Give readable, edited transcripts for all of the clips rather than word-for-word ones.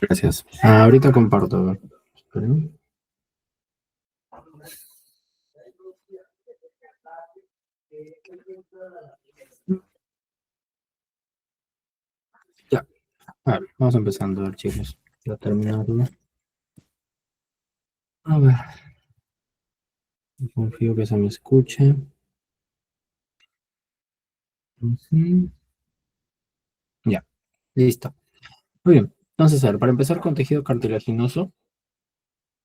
Gracias. Ahorita comparto. A ver. Esperen. Ya. A ver, vamos empezando, a ver, chicos. Ya terminarlo. A ver. Confío que se me escuche. Ujú. Ya. Listo. Muy bien. Entonces, a ver, para empezar con tejido cartilaginoso,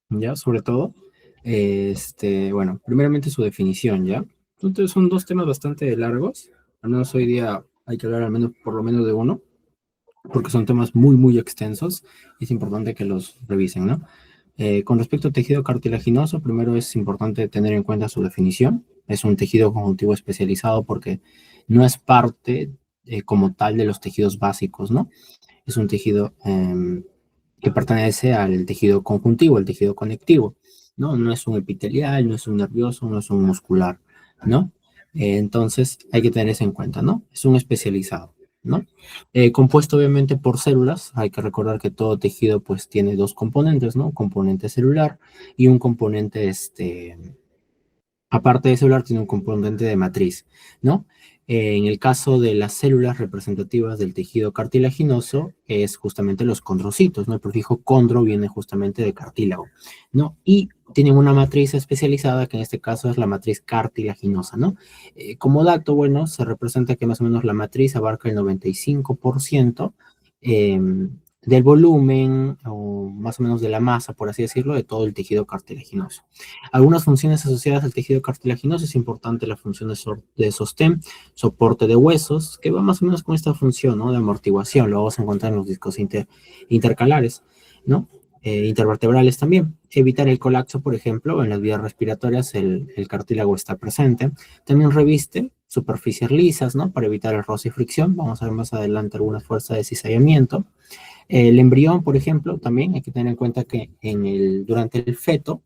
ya, sobre todo, bueno, primeramente su definición, ¿ya? Entonces, son dos temas bastante largos. Al menos hoy día hay que hablar al menos, por lo menos de uno, porque son temas muy, muy extensos y es importante que los revisen, ¿no? Con respecto al tejido cartilaginoso, primero es importante tener en cuenta su definición. Es un tejido conjuntivo especializado porque no es parte como tal de los tejidos básicos, ¿no? Es un tejido que pertenece al tejido conjuntivo, el tejido conectivo, ¿no? No es un epitelial, no es un nervioso, no es un muscular, ¿no? Entonces hay que tener eso en cuenta, ¿no? Es un especializado, ¿no? Compuesto obviamente por células, hay que recordar que todo tejido pues tiene dos componentes, ¿no? Un componente celular y un componente, aparte de celular, tiene un componente de matriz, ¿no? En el caso de las células representativas del tejido cartilaginoso, es justamente los condrocitos, ¿no? El prefijo condro viene justamente de cartílago, ¿no? Y tienen una matriz especializada, que en este caso es la matriz cartilaginosa, ¿no? Como dato, bueno, se representa que más o menos la matriz abarca el 95% del volumen, o más o menos de la masa, por así decirlo, de todo el tejido cartilaginoso. Algunas funciones asociadas al tejido cartilaginoso es importante la función de sostén, soporte de huesos, que va más o menos con esta función, ¿no? De amortiguación, lo vamos a encontrar en los discos intercalares, ¿no? Intervertebrales también. Evitar el colapso, por ejemplo, en las vías respiratorias el cartílago está presente. También reviste superficies lisas, ¿no? Para evitar el roce y fricción. Vamos a ver más adelante alguna fuerza de cizallamiento. El embrión, por ejemplo, también hay que tener en cuenta que durante el feto,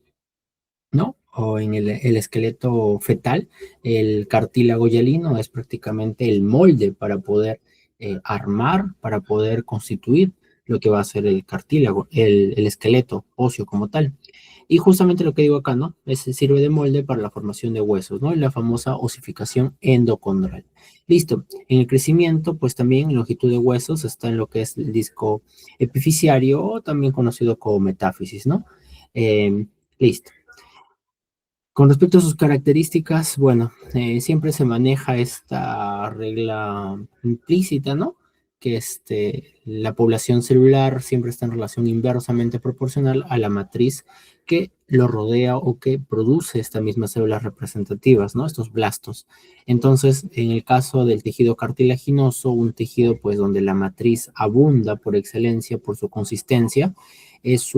¿no? O en el esqueleto fetal, el cartílago hialino es prácticamente el molde para poder armar, para poder constituir lo que va a ser el cartílago, el esqueleto óseo como tal. Y justamente lo que digo acá, ¿no? Sirve de molde para la formación de huesos, ¿no? Y la famosa osificación endocondral. Listo. En el crecimiento, pues también longitud de huesos está en lo que es el disco epifisiario, o también conocido como metáfisis, ¿no? Eh, Listo. Con respecto a sus características, bueno, siempre se maneja esta regla implícita, ¿no? Que la población celular siempre está en relación inversamente proporcional a la matriz que lo rodea o que produce estas mismas células representativas, ¿no? Estos blastos. Entonces, en el caso del tejido cartilaginoso, un tejido pues donde la matriz abunda por excelencia por su consistencia, es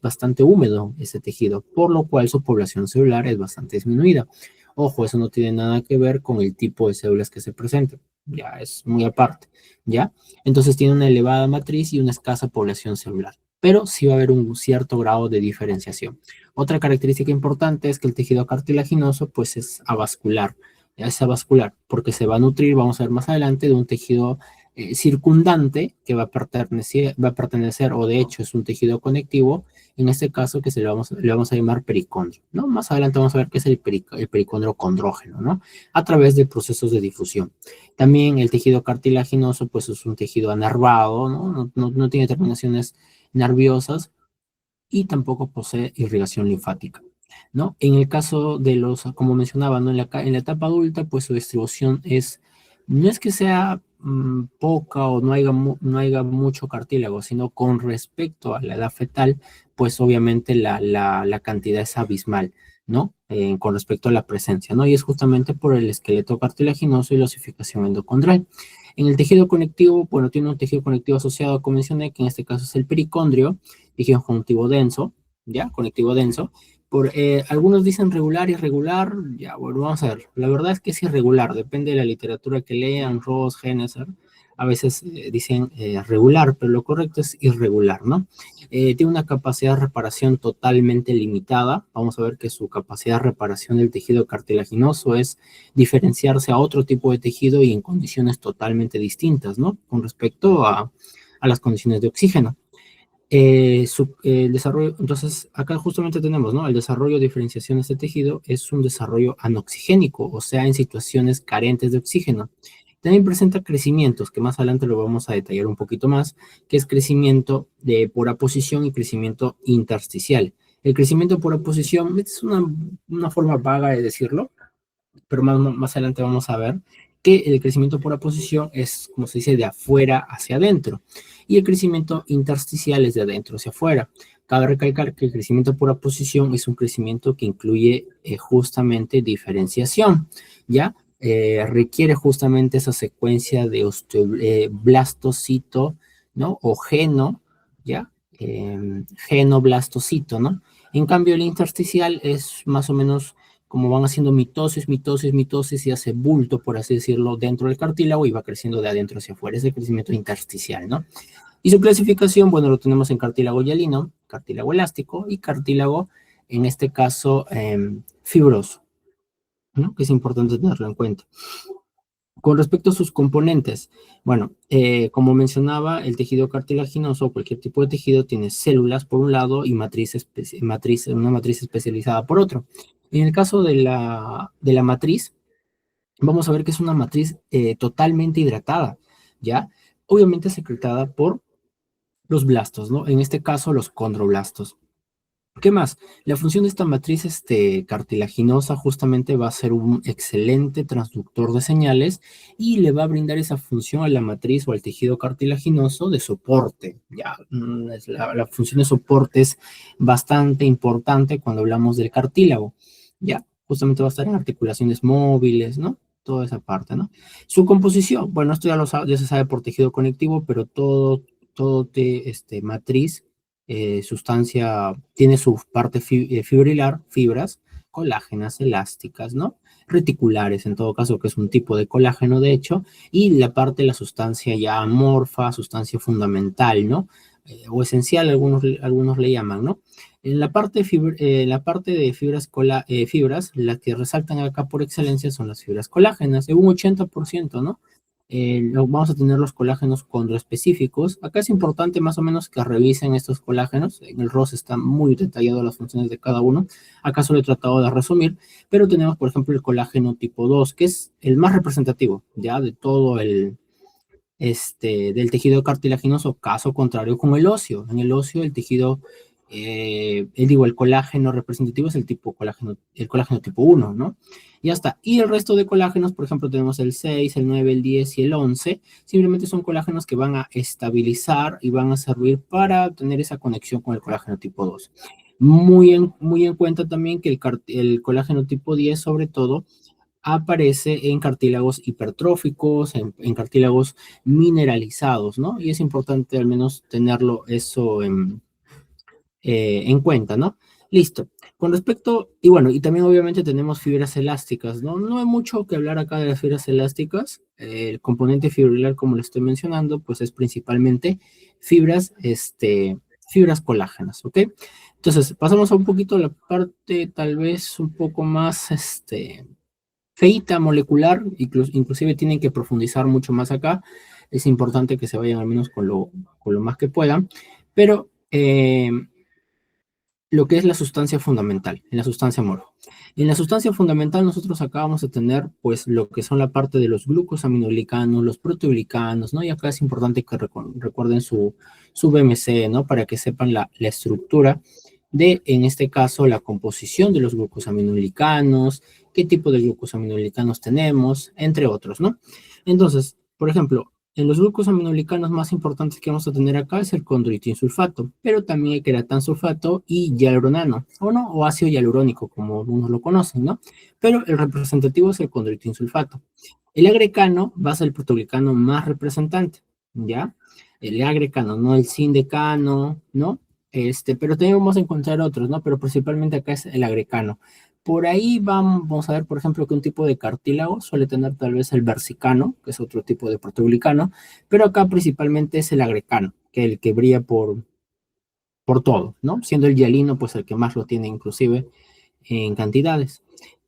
bastante húmedo ese tejido, por lo cual su población celular es bastante disminuida. Ojo, eso no tiene nada que ver con el tipo de células que se presentan, ya es muy aparte, ¿ya? Entonces tiene una elevada matriz y una escasa población celular, pero sí va a haber un cierto grado de diferenciación. Otra característica importante es que el tejido cartilaginoso pues es avascular, porque se va a nutrir, vamos a ver más adelante, de un tejido circundante que va a pertenecer, o de hecho es un tejido conectivo, en este caso que le vamos a llamar pericondrio, ¿no? Más adelante vamos a ver qué es el pericondrio condrógeno, ¿no? A través de procesos de difusión. También el tejido cartilaginoso, pues es un tejido anervado, ¿no? No tiene terminaciones nerviosas y tampoco posee irrigación linfática, ¿no? En el caso de como mencionaba, ¿no? En la etapa adulta, pues su distribución no es que sea poca o no haya mucho cartílago, sino con respecto a la edad fetal, pues obviamente la cantidad es abismal, ¿no? Con respecto a la presencia, ¿no? Y es justamente por el esqueleto cartilaginoso y la osificación endocondral. En el tejido conectivo, bueno, tiene un tejido conectivo asociado, como mencioné, que en este caso es el pericondrio, tejido conjuntivo denso, ¿ya? Conectivo denso. Algunos dicen regular, irregular, ya, bueno, vamos a ver. La verdad es que es irregular, depende de la literatura que lean, Ross, Geneser. A veces dicen regular, pero lo correcto es irregular, ¿no? Tiene una capacidad de reparación totalmente limitada. Vamos a ver que su capacidad de reparación del tejido cartilaginoso es diferenciarse a otro tipo de tejido y en condiciones totalmente distintas, ¿no? Con respecto a las condiciones de oxígeno. El desarrollo, entonces, acá justamente tenemos, ¿no? El desarrollo de diferenciación de este tejido es un desarrollo anoxigénico, o sea, en situaciones carentes de oxígeno. También presenta crecimientos, que más adelante lo vamos a detallar un poquito más, que es crecimiento por aposición y crecimiento intersticial. El crecimiento por aposición es una forma vaga de decirlo, pero más adelante vamos a ver que el crecimiento por oposición es, como se dice, de afuera hacia adentro, y el crecimiento intersticial es de adentro hacia afuera. Cabe recalcar que el crecimiento por oposición es un crecimiento que incluye justamente diferenciación, ¿ya? Requiere justamente esa secuencia de blastocito, ¿no? O geno, ¿ya? Genoblastocito, ¿no? En cambio, el intersticial es más o menos como van haciendo mitosis, mitosis, mitosis y hace bulto, por así decirlo, dentro del cartílago y va creciendo de adentro hacia afuera. Es el crecimiento intersticial, ¿no? Y su clasificación, bueno, lo tenemos en cartílago hialino, cartílago elástico y cartílago, en este caso, fibroso, ¿no? Que es importante tenerlo en cuenta. Con respecto a sus componentes, bueno, como mencionaba, el tejido cartilaginoso o cualquier tipo de tejido tiene células por un lado y una matriz especializada por otro. En el caso de la matriz, vamos a ver que es una matriz totalmente hidratada, ¿ya? Obviamente secretada por los blastos, ¿no? En este caso, los condroblastos. ¿Qué más? La función de esta matriz cartilaginosa justamente va a ser un excelente transductor de señales y le va a brindar esa función a la matriz o al tejido cartilaginoso de soporte. Ya, la función de soporte es bastante importante cuando hablamos del cartílago. Ya, justamente va a estar en articulaciones móviles, ¿no? Toda esa parte, ¿no? Su composición, bueno, esto ya se sabe por tejido conectivo, pero todo matriz sustancia, tiene su parte fibrilar, fibras, colágenas elásticas, ¿no? Reticulares, en todo caso, que es un tipo de colágeno, de hecho, y la parte de la sustancia ya amorfa, sustancia fundamental, ¿no? O esencial, algunos le llaman, ¿no? En la parte de fibras, las que resaltan acá por excelencia son las fibras colágenas, de un 80%, ¿no? Vamos a tener los colágenos condroespecíficos. Acá es importante más o menos que revisen estos colágenos. En el ROS está muy detallado las funciones de cada uno. Acá solo he tratado de resumir, pero tenemos, por ejemplo, el colágeno tipo 2, que es el más representativo, ya, de todo del tejido cartilaginoso, caso contrario con el óseo. En el óseo, el tejido, el colágeno representativo es el colágeno tipo 1, ¿no? Ya está. Y el resto de colágenos, por ejemplo, tenemos el 6, el 9, el 10 y el 11, simplemente son colágenos que van a estabilizar y van a servir para tener esa conexión con el colágeno tipo 2. Muy en cuenta también que el colágeno tipo 10, sobre todo, aparece en cartílagos hipertróficos, en cartílagos mineralizados, ¿no? Y es importante al menos tenerlo eso en cuenta, ¿no? Listo. Con respecto, y bueno, y también obviamente tenemos fibras elásticas, ¿no? No hay mucho que hablar acá de las fibras elásticas. El componente fibrilar, como le estoy mencionando, pues es principalmente fibras colágenas, ¿ok? Entonces, pasamos a un poquito a la parte tal vez un poco más, feita molecular, inclusive tienen que profundizar mucho más acá. Es importante que se vayan al menos con lo más que puedan, pero lo que es la sustancia fundamental, en la sustancia amorfa. En la sustancia fundamental nosotros acá vamos a tener pues lo que son la parte de los glucosaminoglicanos, los proteoglicanos, ¿no? Y acá es importante que recuerden su BMC, ¿no? Para que sepan la estructura en este caso, la composición de los glucosaminoglicanos, qué tipo de glucosaminoglicanos tenemos, entre otros, ¿no? Entonces, por ejemplo, en los glucosaminoglicanos más importantes que vamos a tener acá es el condroitinsulfato, pero también hay queratansulfato y hialuronano, o no, o ácido hialurónico, como algunos lo conocen, ¿no? Pero el representativo es el condroitinsulfato. El agrecano va a ser el protoglicano más representante, ¿ya? El agrecano, no el sindecano, ¿no? Pero también vamos a encontrar otros, ¿no? Pero principalmente acá es el agrecano. Por ahí vamos a ver, por ejemplo, que un tipo de cartílago suele tener tal vez el versicano, que es otro tipo de protoglicano, pero acá principalmente es el agrecano, que es el que brilla por todo, ¿no? Siendo el hialino, pues el que más lo tiene inclusive en cantidades.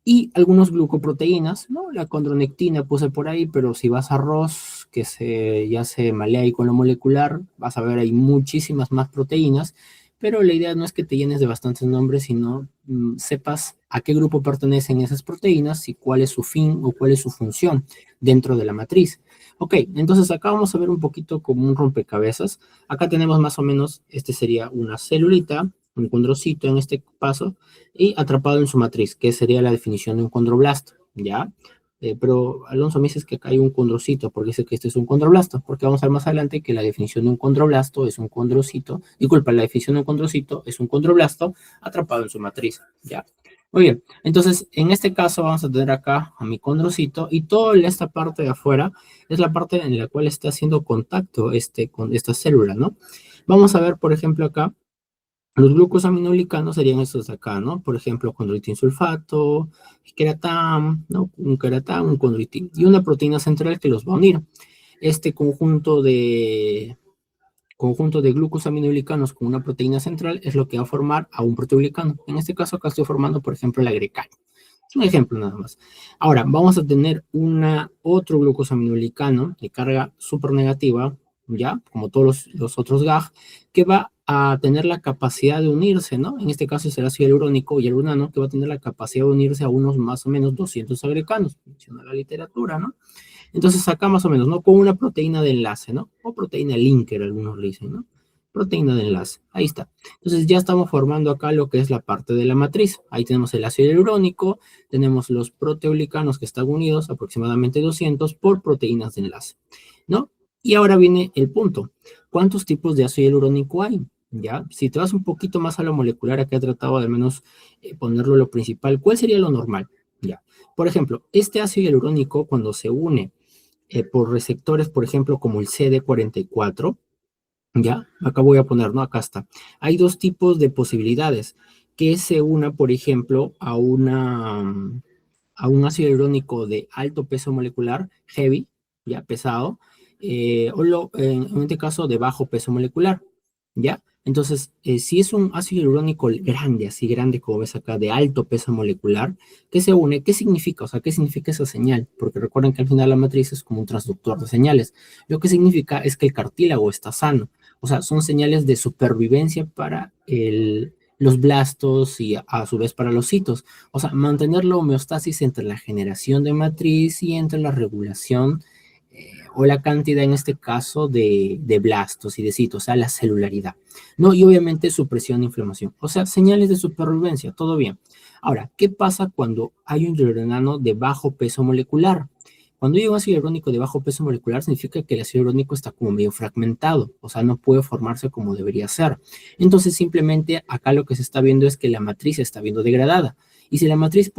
y algunos glucoproteínas, ¿no? La condronectina puse por ahí, pero si vas a ROS, que ya se malea ahí con lo molecular, vas a ver hay muchísimas más proteínas, pero la idea no es que te llenes de bastantes nombres, sino sepas a qué grupo pertenecen esas proteínas y cuál es su fin o cuál es su función dentro de la matriz. Ok, entonces acá vamos a ver un poquito como un rompecabezas. Acá tenemos más o menos, este sería una celulita, un condrocito en este paso, y atrapado en su matriz, que sería la definición de un condroblasto, ¿ya? Pero Alonso me dice que acá hay un condrocito, porque dice que este es un condroblasto, porque vamos a ver más adelante que la definición de un condroblasto es un condrocito, disculpa, la definición de un condrocito es un condroblasto atrapado en su matriz, ¿ya? Muy bien, entonces en este caso vamos a tener acá a mi condrocito y toda esta parte de afuera es la parte en la cual está haciendo contacto con esta célula, ¿no? Vamos a ver, por ejemplo, acá los glucosaminoglicanos serían estos de acá, ¿no? Por ejemplo, condroitin sulfato, queratam, ¿no? Un queratam, un condroitin. Y una proteína central que los va a unir. Este conjunto de glucosaminoglicanos con una proteína central es lo que va a formar a un proteoglicano. En este caso acá estoy formando, por ejemplo, el agrecal. Es un ejemplo nada más. Ahora, vamos a tener otro glucosaminoglicano de carga súper negativa, ¿ya? Como todos los otros GAG, que va a tener la capacidad de unirse, ¿no? En este caso será ácido hialurónico y el uranano, que va a tener la capacidad de unirse a unos más o menos 200 agrecanos, menciona la literatura, ¿no? Entonces acá más o menos, ¿no? Con una proteína de enlace, ¿no? O proteína linker, algunos le dicen, ¿no? Proteína de enlace, ahí está. Entonces ya estamos formando acá lo que es la parte de la matriz. Ahí tenemos el ácido hialurónico, tenemos los proteoglicanos que están unidos, aproximadamente 200, por proteínas de enlace, ¿no? Y ahora viene el punto. ¿Cuántos tipos de ácido hialurónico hay? ¿Ya? Si te vas un poquito más a lo molecular, acá he tratado de al menos ponerlo lo principal. ¿Cuál sería lo normal? ¿Ya? Por ejemplo, este ácido hialurónico cuando se une por receptores, por ejemplo, como el CD44, ¿ya? Acá voy a poner, ¿no? Acá está. Hay dos tipos de posibilidades. Que se una, por ejemplo, a un ácido hialurónico de alto peso molecular, heavy, ya pesado, en este caso de bajo peso molecular, ¿ya? Entonces, si es un ácido hialurónico grande, así grande como ves acá, de alto peso molecular, que se une, ¿qué significa? O sea, ¿qué significa esa señal? Porque recuerden que al final la matriz es como un transductor de señales. Lo que significa es que el cartílago está sano. O sea, son señales de supervivencia para los blastos y a su vez para los citos. O sea, mantener la homeostasis entre la generación de matriz y entre la regulación o la cantidad, en este caso, de blastos y de citos, o sea, la celularidad. ¿No? Y obviamente supresión de inflamación. O sea, señales de supervivencia, todo bien. Ahora, ¿qué pasa cuando hay un hyaluronano de bajo peso molecular? Cuando hay un ácido hialurónico de bajo peso molecular, significa que el ácido hialurónico está como medio fragmentado, o sea, no puede formarse como debería ser. Entonces, simplemente acá lo que se está viendo es que la matriz se está viendo degradada. Y si la matriz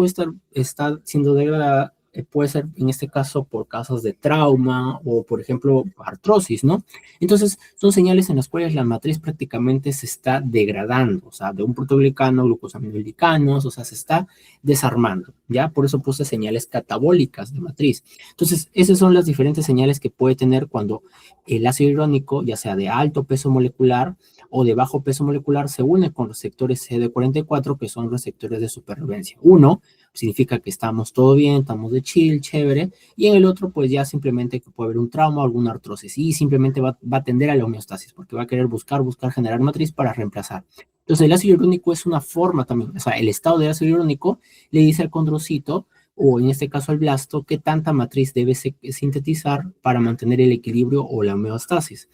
está siendo degradada, puede ser en este caso por causas de trauma o, por ejemplo, artrosis, ¿no? Entonces, son señales en las cuales la matriz prácticamente se está degradando, o sea, de un protoglicano, glucosaminoglicanos, o sea, se está desarmando, ¿ya? Por eso puse señales catabólicas de matriz. Entonces, esas son las diferentes señales que puede tener cuando el ácido hialurónico, ya sea de alto peso molecular o de bajo peso molecular, se une con receptores CD44, que son receptores de supervivencia. Uno significa que estamos todo bien, estamos de chill, chévere, y en el otro, pues ya simplemente que puede haber un trauma o alguna artrosis, y simplemente va a tender a la homeostasis, porque va a querer buscar generar matriz para reemplazar. Entonces, el ácido hialurónico es una forma también, o sea, el estado de ácido hialurónico le dice al condrocito, o en este caso al blasto, qué tanta matriz debe sintetizar para mantener el equilibrio o la homeostasis,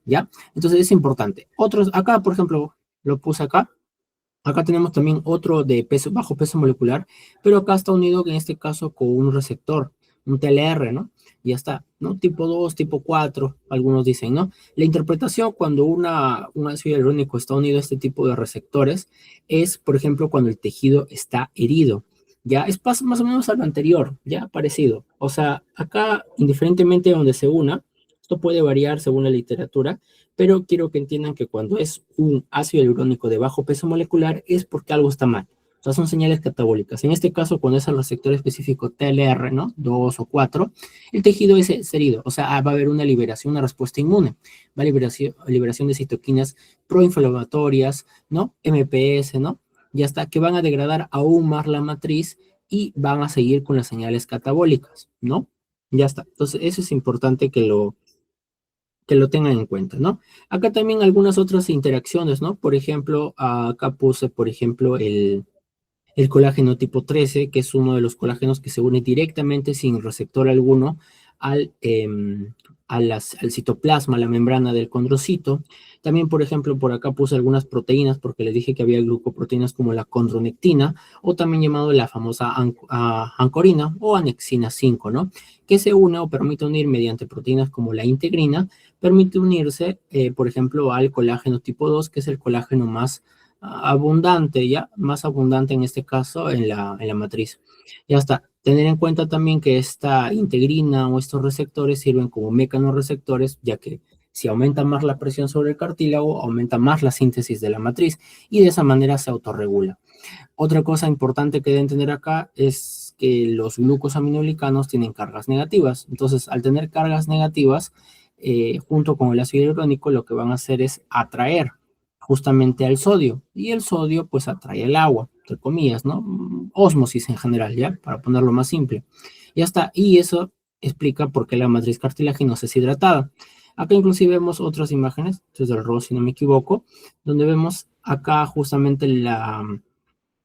¿ya? Entonces, es importante. Otros, acá, por ejemplo, lo puse acá. Acá tenemos también otro de bajo peso molecular, pero acá está unido en este caso con un receptor, un TLR, ¿no? Y ya está, ¿no? Tipo 2, tipo 4, algunos dicen, ¿no? La interpretación cuando un ácido hialurónico está unido a este tipo de receptores es, por ejemplo, cuando el tejido está herido. Ya es más o menos a lo anterior, ya parecido. O sea, acá, indiferentemente de donde se una, esto puede variar según la literatura, pero quiero que entiendan que cuando es un ácido hialurónico de bajo peso molecular es porque algo está mal. O sea, son señales catabólicas. En este caso, cuando es el receptor específico TLR, ¿no? 2 o 4, el tejido es herido. O sea, va a haber una liberación, una respuesta inmune. Va a haber liberación de citoquinas proinflamatorias, ¿no? MPS, ¿no? Ya está, que van a degradar aún más la matriz y van a seguir con las señales catabólicas, ¿no? Ya está. Entonces, eso es importante que lo tengan en cuenta, ¿no? Acá también algunas otras interacciones, ¿no? Por ejemplo, acá puse, por ejemplo, el colágeno tipo 13, que es uno de los colágenos que se une directamente sin receptor alguno al, al citoplasma, a la membrana del condrocito. También, por ejemplo, por acá puse algunas proteínas porque les dije que había glucoproteínas como la condronectina o también llamado la famosa ancorina o anexina 5, ¿no? Que se une o permite unir mediante proteínas como la integrina, permite unirse, por ejemplo, al colágeno tipo 2, que es el colágeno más abundante, ya más abundante en este caso en la matriz. Ya está. Tener en cuenta también que esta integrina o estos receptores sirven como mecanorreceptores, ya que si aumenta más la presión sobre el cartílago, aumenta más la síntesis de la matriz y de esa manera se autorregula. Otra cosa importante que deben tener acá es que los glucosaminoglicanos tienen cargas negativas. Entonces, al tener cargas negativas, junto con el ácido hialurónico, lo que van a hacer es atraer justamente al sodio. Y el sodio, pues, atrae el agua, entre comillas, ¿no? Ósmosis en general, ¿ya? Para ponerlo más simple. Ya está. Y eso explica por qué la matriz cartilaginosa es hidratada. Acá inclusive vemos otras imágenes, desde el RAW, si no me equivoco, donde vemos acá justamente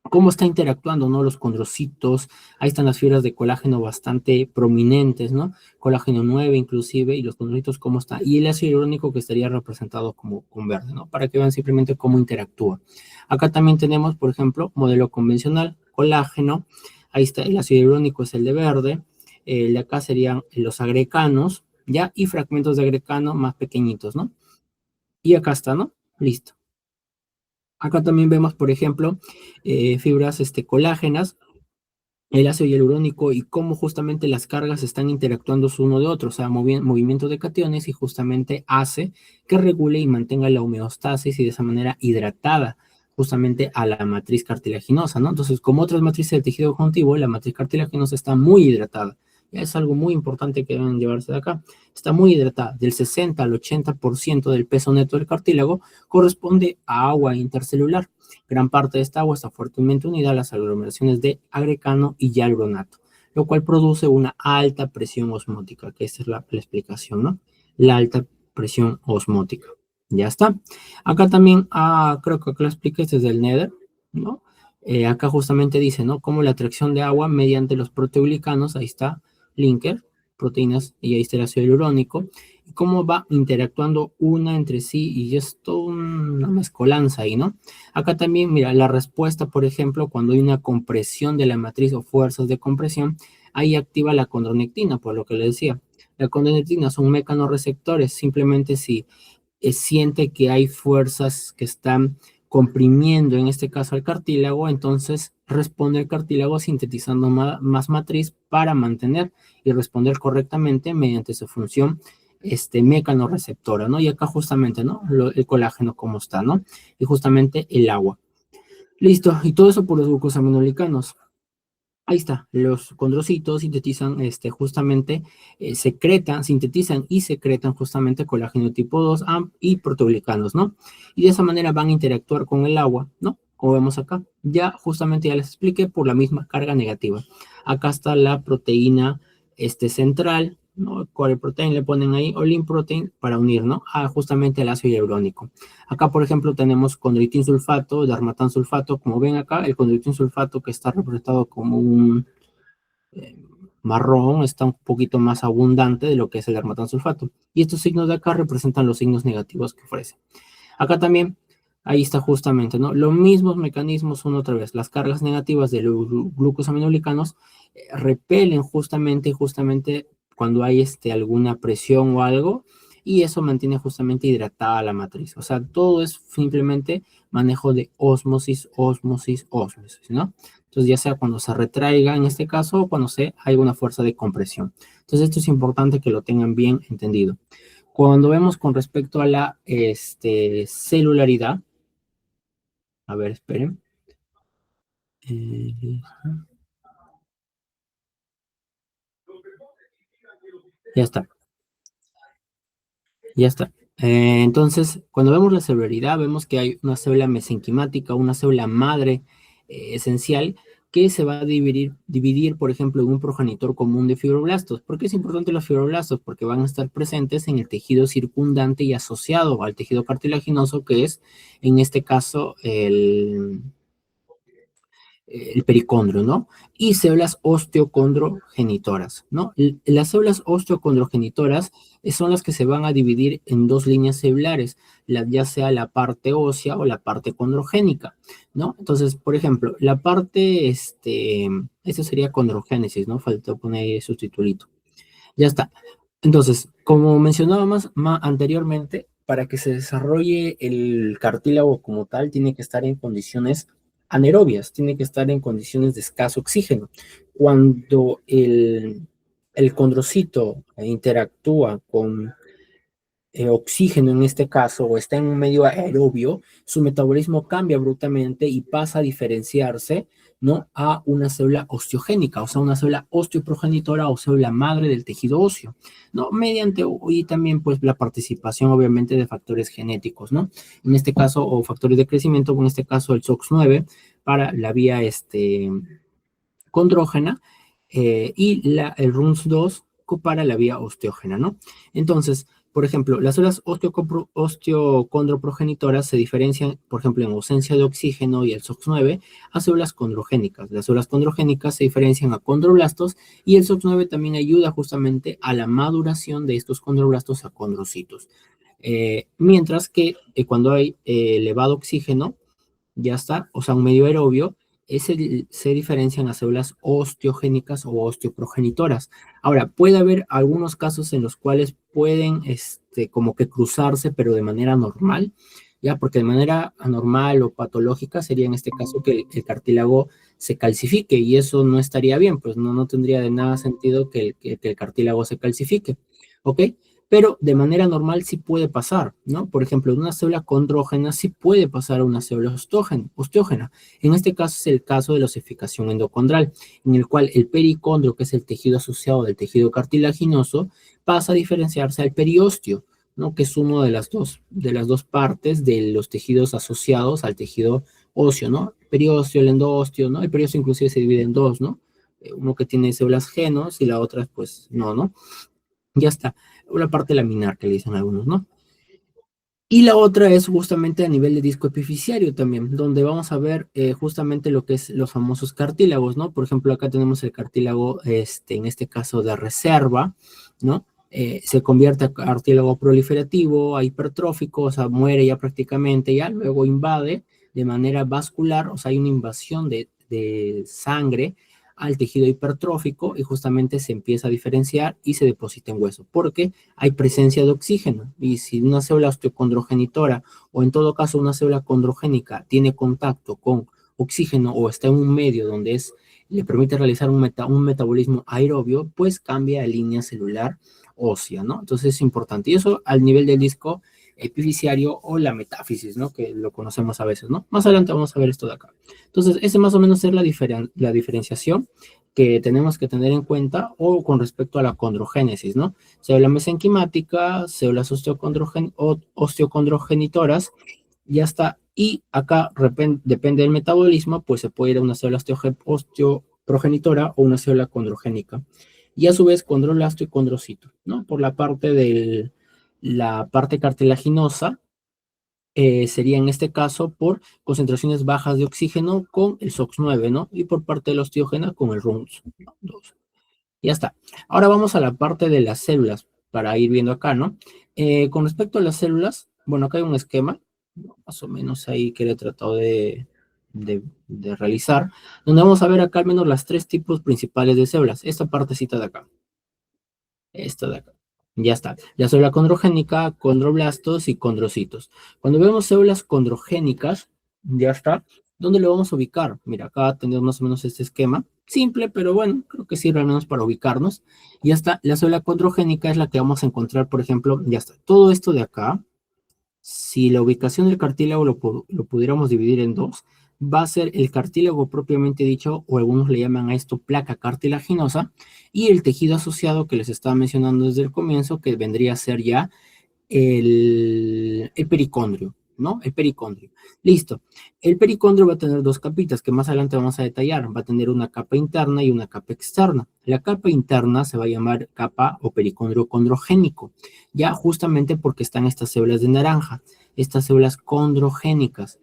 cómo está interactuando, ¿no? Los condrocitos, ahí están las fibras de colágeno bastante prominentes, ¿no? Colágeno 9 inclusive, y los condrocitos cómo está. Y el ácido hialurónico que estaría representado como con verde, ¿no? Para que vean simplemente cómo interactúa. Acá también tenemos, por ejemplo, modelo convencional, colágeno, ahí está, el ácido hialurónico es el de verde, el de acá serían los agrecanos, ¿ya? Y fragmentos de agrecano más pequeñitos, ¿no? Y acá está, ¿no? Listo. Acá también vemos, por ejemplo, fibras colágenas, el ácido hialurónico y cómo justamente las cargas están interactuando uno de otro, o sea, movimiento de cationes y justamente hace que regule y mantenga la homeostasis y de esa manera hidratada justamente a la matriz cartilaginosa, ¿no? Entonces, como otras matrices del tejido conjuntivo, la matriz cartilaginosa está muy hidratada. Ya es algo muy importante que deben llevarse de acá. Está muy hidratada. Del 60 al 80% del peso neto del cartílago corresponde a agua intercelular. Gran parte de esta agua está fuertemente unida a las aglomeraciones de agrecano y hialuronato, lo cual produce una alta presión osmótica, que esa es la explicación, ¿no? La alta presión osmótica. Ya está. Acá también, creo que acá lo expliqué desde el Nether, ¿no? Acá justamente dice, ¿no? Cómo la atracción de agua mediante los proteoglicanos, ahí está, linker, proteínas, y ahí está el ácido hialurónico, y cómo va interactuando una entre sí, y es toda una mezcolanza ahí, ¿no? Acá también, mira, la respuesta, por ejemplo, cuando hay una compresión de la matriz o fuerzas de compresión, ahí activa la condronectina, por lo que le decía. La condronectina son mecanorreceptores, simplemente si siente que hay fuerzas que están comprimiendo, en este caso al cartílago, entonces responde el cartílago sintetizando más matriz para mantener y responder correctamente mediante su función mecanorreceptora, ¿no? Y acá justamente, ¿no? El colágeno como está, ¿no? Y justamente el agua. Listo, y todo eso por los glucosaminoglicanos. Ahí está, los condrocitos sintetizan justamente, sintetizan y secretan justamente colágeno tipo 2 y proteoglicanos, ¿no? Y de esa manera van a interactuar con el agua, ¿no? Como vemos acá. Ya justamente ya les expliqué por la misma carga negativa. Acá está la proteína central, ¿no? Core protein le ponen ahí, o link protein para unir, ¿no? Justamente el ácido hialurónico. Acá, por ejemplo, tenemos condroitin sulfato, darmatan sulfato, como ven acá, el condroitin sulfato que está representado como un eh, marrón, está un poquito más abundante de lo que es el darmatan sulfato. Y estos signos de acá representan los signos negativos que ofrece. Acá también, ahí está justamente, ¿no? Los mismos mecanismos son otra vez, las cargas negativas de los glucosaminoglicanos repelen justamente cuando hay alguna presión o algo, y eso mantiene justamente hidratada la matriz. O sea, todo es simplemente manejo de osmosis, osmosis, osmosis, ¿no? Entonces, ya sea cuando se retraiga en este caso o cuando hay una fuerza de compresión. Entonces, esto es importante que lo tengan bien entendido. Cuando vemos con respecto a la celularidad, a ver, esperen. Eh, ya está, ya está. Entonces, cuando vemos la celularidad, vemos que hay una célula mesenquimática, una célula madre esencial, que se va a dividir, por ejemplo, en un progenitor común de fibroblastos. ¿Por qué es importante los fibroblastos? Porque van a estar presentes en el tejido circundante y asociado al tejido cartilaginoso, que es, en este caso, el pericondrio, ¿no? Y células osteocondrogenitoras, ¿no? Las células osteocondrogenitoras son las que se van a dividir en dos líneas celulares, ya sea la parte ósea o la parte condrogénica, ¿no? Entonces, por ejemplo, la parte, eso sería condrogénesis, ¿no? Faltó poner su titulito. Ya está. Entonces, como mencionaba más anteriormente, para que se desarrolle el cartílago como tal, tiene que estar en condiciones anaerobias, tiene que estar en condiciones de escaso oxígeno. Cuando el condrocito interactúa con oxígeno en este caso, o está en un medio aerobio, su metabolismo cambia abruptamente y pasa a diferenciarse, ¿no? A una célula osteogénica, o sea, una célula osteoprogenitora o célula madre del tejido óseo, ¿no? Mediante, y también, pues, la participación, obviamente, de factores genéticos, ¿no? En este caso, o factores de crecimiento, en este caso, el SOX9 para la vía, condrógena, y el RUNS2 para la vía osteógena, ¿no? Entonces, por ejemplo, las células osteocondroprogenitoras se diferencian, por ejemplo, en ausencia de oxígeno y el SOX9 a células condrogénicas. Las células condrogénicas se diferencian a condroblastos y el SOX9 también ayuda justamente a la maduración de estos condroblastos a condrocitos. Mientras que cuando hay elevado oxígeno, ya está, o sea, un medio aerobio, se diferencian las células osteogénicas o osteoprogenitoras. Ahora, puede haber algunos casos en los cuales pueden, como que cruzarse, pero de manera normal, ya, porque de manera anormal o patológica sería en este caso que el cartílago se calcifique y eso no estaría bien, pues no tendría de nada sentido que el cartílago se calcifique, ¿ok? Pero de manera normal sí puede pasar, ¿no? Por ejemplo, de una célula condrógena sí puede pasar a una célula osteógena. En este caso es el caso de la osificación endocondral, en el cual el pericondrio, que es el tejido asociado del tejido cartilaginoso, pasa a diferenciarse al periósteo, ¿no? Que es uno de las dos partes de los tejidos asociados al tejido óseo, ¿no? El periósteo, el endósteo, ¿no? El periósteo inclusive se divide en dos, ¿no? Uno que tiene células genos y la otra, pues, no. Ya está. Una parte laminar que le dicen algunos, ¿no? Y la otra es justamente a nivel de disco epifisiario también, donde vamos a ver justamente lo que es los famosos cartílagos, ¿no? Por ejemplo, acá tenemos el cartílago, en este caso de reserva, ¿no? Se convierte a cartílago proliferativo, a hipertrófico, o sea, muere ya prácticamente, ya luego invade de manera vascular, o sea, hay una invasión de sangre al tejido hipertrófico y justamente se empieza a diferenciar y se deposita en hueso, porque hay presencia de oxígeno. Y si una célula osteocondrogenitora o en todo caso una célula condrogénica tiene contacto con oxígeno o está en un medio donde le permite realizar un metabolismo aerobio, pues cambia de línea celular ósea, ¿no? Entonces es importante. Y eso al nivel del disco epifisiario o la metáfisis, ¿no? Que lo conocemos a veces, ¿no? Más adelante vamos a ver esto de acá. Entonces, ese más o menos es la diferenciación que tenemos que tener en cuenta o con respecto a la condrogénesis, ¿no? Célula mesenquimática, células osteocondrogenitoras, ya está. Y acá depende del metabolismo, pues se puede ir a una célula osteoprogenitora o una célula condrogénica. Y a su vez, condroblasto y condrocito, ¿no? Por la parte cartilaginosa, sería en este caso por concentraciones bajas de oxígeno con el SOX9, ¿no? Y por parte de la osteógena con el RUNS2. Ya está. Ahora vamos a la parte de las células para ir viendo acá, ¿no? Con respecto a las células, bueno, acá hay un esquema, ¿no? Más o menos ahí que le he tratado de realizar, donde vamos a ver acá al menos las tres tipos principales de células. Esta partecita de acá. Esta de acá. Ya está. La célula condrogénica, condroblastos y condrocitos. Cuando vemos células condrogénicas, ya está. ¿Dónde lo vamos a ubicar? Mira, acá tenemos más o menos este esquema. Simple, pero bueno, creo que sirve al menos para ubicarnos. Ya está. La célula condrogénica es la que vamos a encontrar, por ejemplo, ya está. Todo esto de acá, si la ubicación del cartílago lo pudiéramos dividir en dos, va a ser el cartílago propiamente dicho, o algunos le llaman a esto placa cartilaginosa, y el tejido asociado que les estaba mencionando desde el comienzo, que vendría a ser ya el pericondrio, ¿no? El pericondrio. Listo. El pericondrio va a tener dos capitas que más adelante vamos a detallar. Va a tener una capa interna y una capa externa. La capa interna se va a llamar capa o pericondrio condrogénico, ya justamente porque están estas células de naranja, estas células condrogénicas,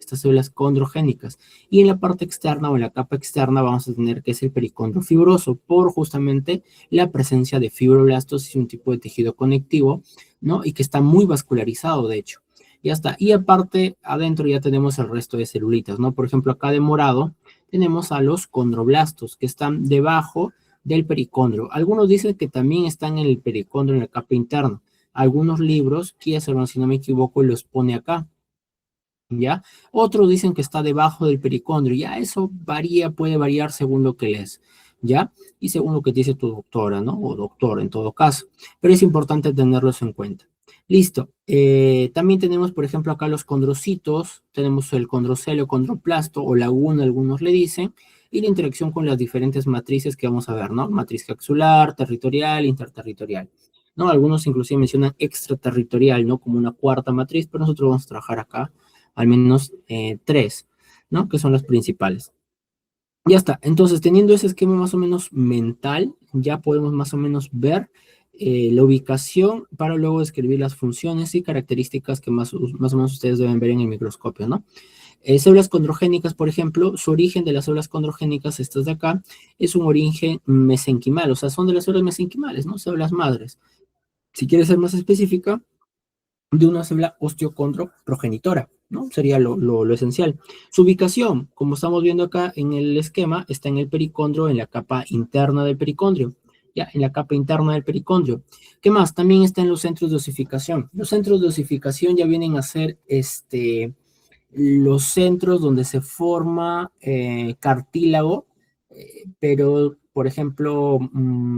Y en la parte externa o en la capa externa vamos a tener que es el pericondrio fibroso, por justamente la presencia de fibroblastos y un tipo de tejido conectivo, ¿no? Y que está muy vascularizado, de hecho. Ya está. Y aparte, adentro ya tenemos el resto de celulitas, ¿no? Por ejemplo, acá de morado tenemos a los condroblastos, que están debajo del pericondrio. Algunos dicen que también están en el pericondrio, en la capa interna. Algunos libros, Kieserman, si no me equivoco, los pone acá, ¿ya? Otros dicen que está debajo del pericondrio. Ya eso varía, puede variar según lo que lees, ¿ya? Y según lo que dice tu doctora, ¿no? O doctor en todo caso. Pero es importante tenerlos en cuenta. Listo. También tenemos, por ejemplo, acá los condrocitos. Tenemos el condrocelo, condroplasto o laguna, algunos le dicen. Y la interacción con las diferentes matrices que vamos a ver, ¿no? Matriz capsular, territorial, interterritorial. ¿No? Algunos inclusive mencionan extraterritorial, ¿no? Como una cuarta matriz, pero nosotros vamos a trabajar acá al menos tres, ¿no? Que son las principales. Ya está. Entonces, teniendo ese esquema más o menos mental, ya podemos más o menos ver la ubicación para luego describir las funciones y características que más o menos ustedes deben ver en el microscopio, ¿no? Células condrogénicas, por ejemplo, su origen de las células condrogénicas, estas de acá, es un origen mesenquimal, o sea, son de las células mesenquimales, ¿no? Células madres. Si quieres ser más específica, de una célula osteocondroprogenitora, ¿no? Sería lo esencial. Su ubicación, como estamos viendo acá en el esquema, está en el pericondrio, en la capa interna del pericondrio, ya, en la capa interna del pericondrio. ¿Qué más? También está en los centros de osificación. Los centros de osificación ya vienen a ser, los centros donde se forma cartílago, pero, por ejemplo,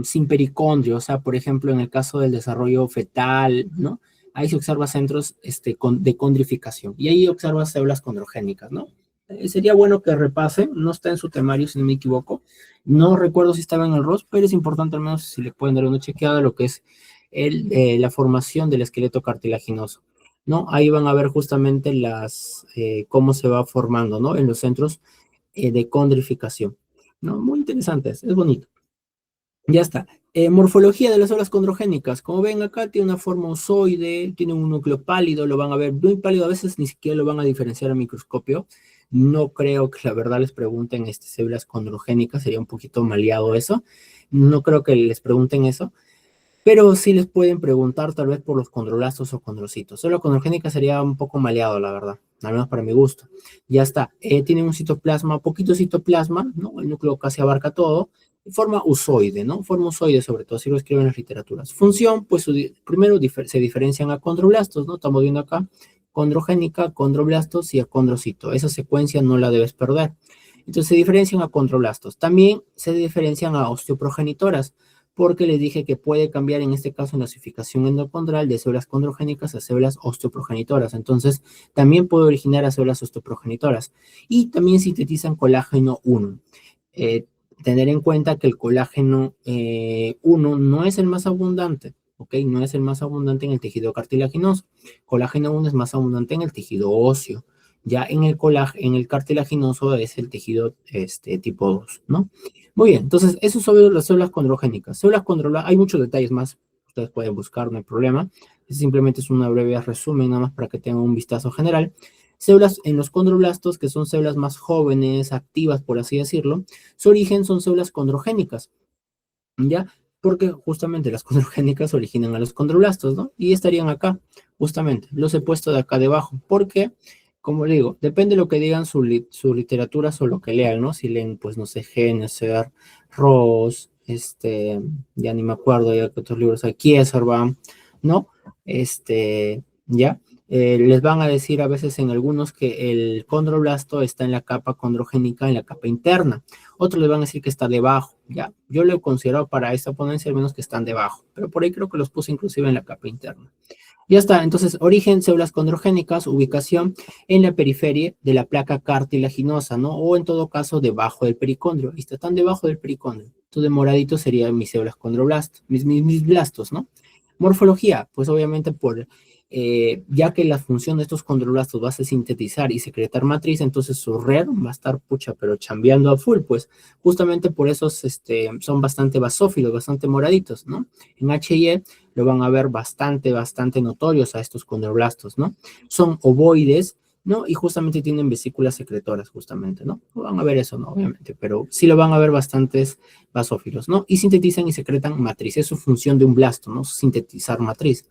sin pericondrio, o sea, por ejemplo, en el caso del desarrollo fetal, ¿no? Ahí se observa centros de condrificación y ahí observa células condrogénicas, ¿no? Sería bueno que repase, no está en su temario, si no me equivoco. No recuerdo si estaba en el ROS, pero es importante al menos si le pueden dar una chequeada a lo que es la formación del esqueleto cartilaginoso, ¿no? Ahí van a ver justamente cómo se va formando, ¿no? En los centros de condrificación, ¿no? Muy interesantes, es bonito. Ya está. Morfología de las células condrogénicas. Como ven acá, tiene una forma ozoide, tiene un núcleo pálido, lo van a ver muy pálido, a veces ni siquiera lo van a diferenciar al microscopio. No creo que la verdad les pregunten células condrogénicas, sería un poquito maleado eso. No creo que les pregunten eso. Pero sí les pueden preguntar tal vez por los condroblastos o condrocitos. Solo condrogénica sería un poco maleado, la verdad, al menos para mi gusto. Ya está. Tiene un citoplasma, poquito citoplasma, ¿no? El núcleo casi abarca todo. Forma usoide, ¿no? Forma usoide, sobre todo, si lo escriben en las literaturas. Función, pues primero se diferencian a condroblastos, ¿no? Estamos viendo acá condrogénica, condroblastos y acondrocito. Esa secuencia no la debes perder. Entonces se diferencian a condroblastos. También se diferencian a osteoprogenitoras, porque les dije que puede cambiar en este caso en la osificación endocondral de células condrogénicas a células osteoprogenitoras. Entonces, también puede originar a células osteoprogenitoras. Y también sintetizan colágeno 1. Tener en cuenta que el colágeno 1 no es el más abundante, ¿ok? No es el más abundante en el tejido cartilaginoso. Colágeno 1 es más abundante en el tejido óseo. Ya en el cartilaginoso es el tejido tipo 2, ¿no? Muy bien, entonces eso sobre las células condrogénicas. Células condrogénicas, hay muchos detalles más, ustedes pueden buscar, no hay problema. Simplemente es una breve resumen, nada más para que tengan un vistazo general. Células en los condroblastos, que son células más jóvenes, activas, por así decirlo, su origen son células condrogénicas, ¿ya? Porque justamente las condrogénicas originan a los condroblastos, ¿no? Y estarían acá, justamente. Los he puesto de acá debajo, porque, como le digo, depende de lo que digan su literatura o lo que lean, ¿no? Si leen, pues, no sé, Henneser, Ross, ya ni me acuerdo, ya que otros libros hay, Kieserbaum, ¿no? ¿Ya? Les van a decir a veces en algunos que el condroblasto está en la capa condrogénica, en la capa interna. Otros les van a decir que está debajo, ¿ya? Yo lo he considerado para esta ponencia al menos que están debajo, pero por ahí creo que los puse inclusive en la capa interna. Ya está, entonces, origen, células condrogénicas, ubicación en la periferia de la placa cartilaginosa, ¿no? O en todo caso, debajo del pericondrio. Ahí están debajo del pericondrio. Entonces, de moradito serían mis células condroblastos, mis blastos, ¿no? Morfología, pues obviamente ya que la función de estos condroblastos va a ser sintetizar y secretar matriz, entonces su red va a estar, pucha, pero chambeando a full, pues justamente por eso son bastante basófilos, bastante moraditos, ¿no? En H&E lo van a ver bastante notorios a estos condroblastos, ¿no? Son ovoides, ¿no? Y justamente tienen vesículas secretoras, justamente, ¿no? No van a ver eso, ¿no? Obviamente, pero sí lo van a ver bastantes basófilos, ¿no? Y sintetizan y secretan matriz. Es su función de un blasto, ¿no? Sintetizar matriz.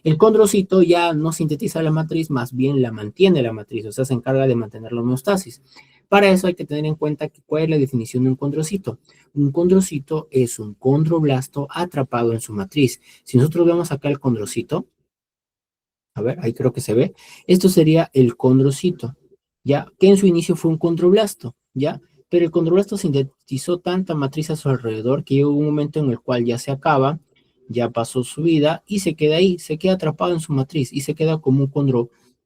El condrocito ya no sintetiza la matriz, más bien la mantiene la matriz, o sea, se encarga de mantener la homeostasis. Para eso hay que tener en cuenta cuál es la definición de un condrocito. Un condrocito es un condroblasto atrapado en su matriz. Si nosotros vemos acá el condrocito, a ver, ahí creo que se ve. Esto sería el condrocito, ¿ya? Que en su inicio fue un condroblasto, ¿ya? Pero el condroblasto sintetizó tanta matriz a su alrededor que llegó un momento en el cual ya se acaba, ya pasó su vida y se queda ahí, se queda atrapado en su matriz y se queda como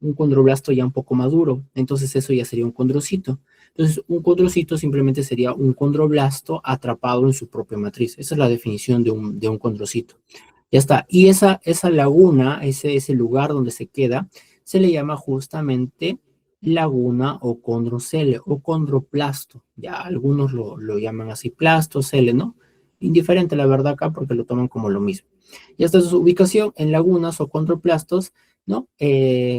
un condroblasto ya un poco maduro. Entonces eso ya sería un condrocito. Entonces un condrocito simplemente sería un condroblasto atrapado en su propia matriz. Esa es la definición de un condrocito. Ya está. Y esa laguna, ese lugar donde se queda, se le llama justamente laguna o condrocele o condroplasto. Ya algunos lo llaman así, plastocele, ¿no? Indiferente la verdad acá porque lo toman como lo mismo. Ya está su ubicación en lagunas o condroplastos, ¿no?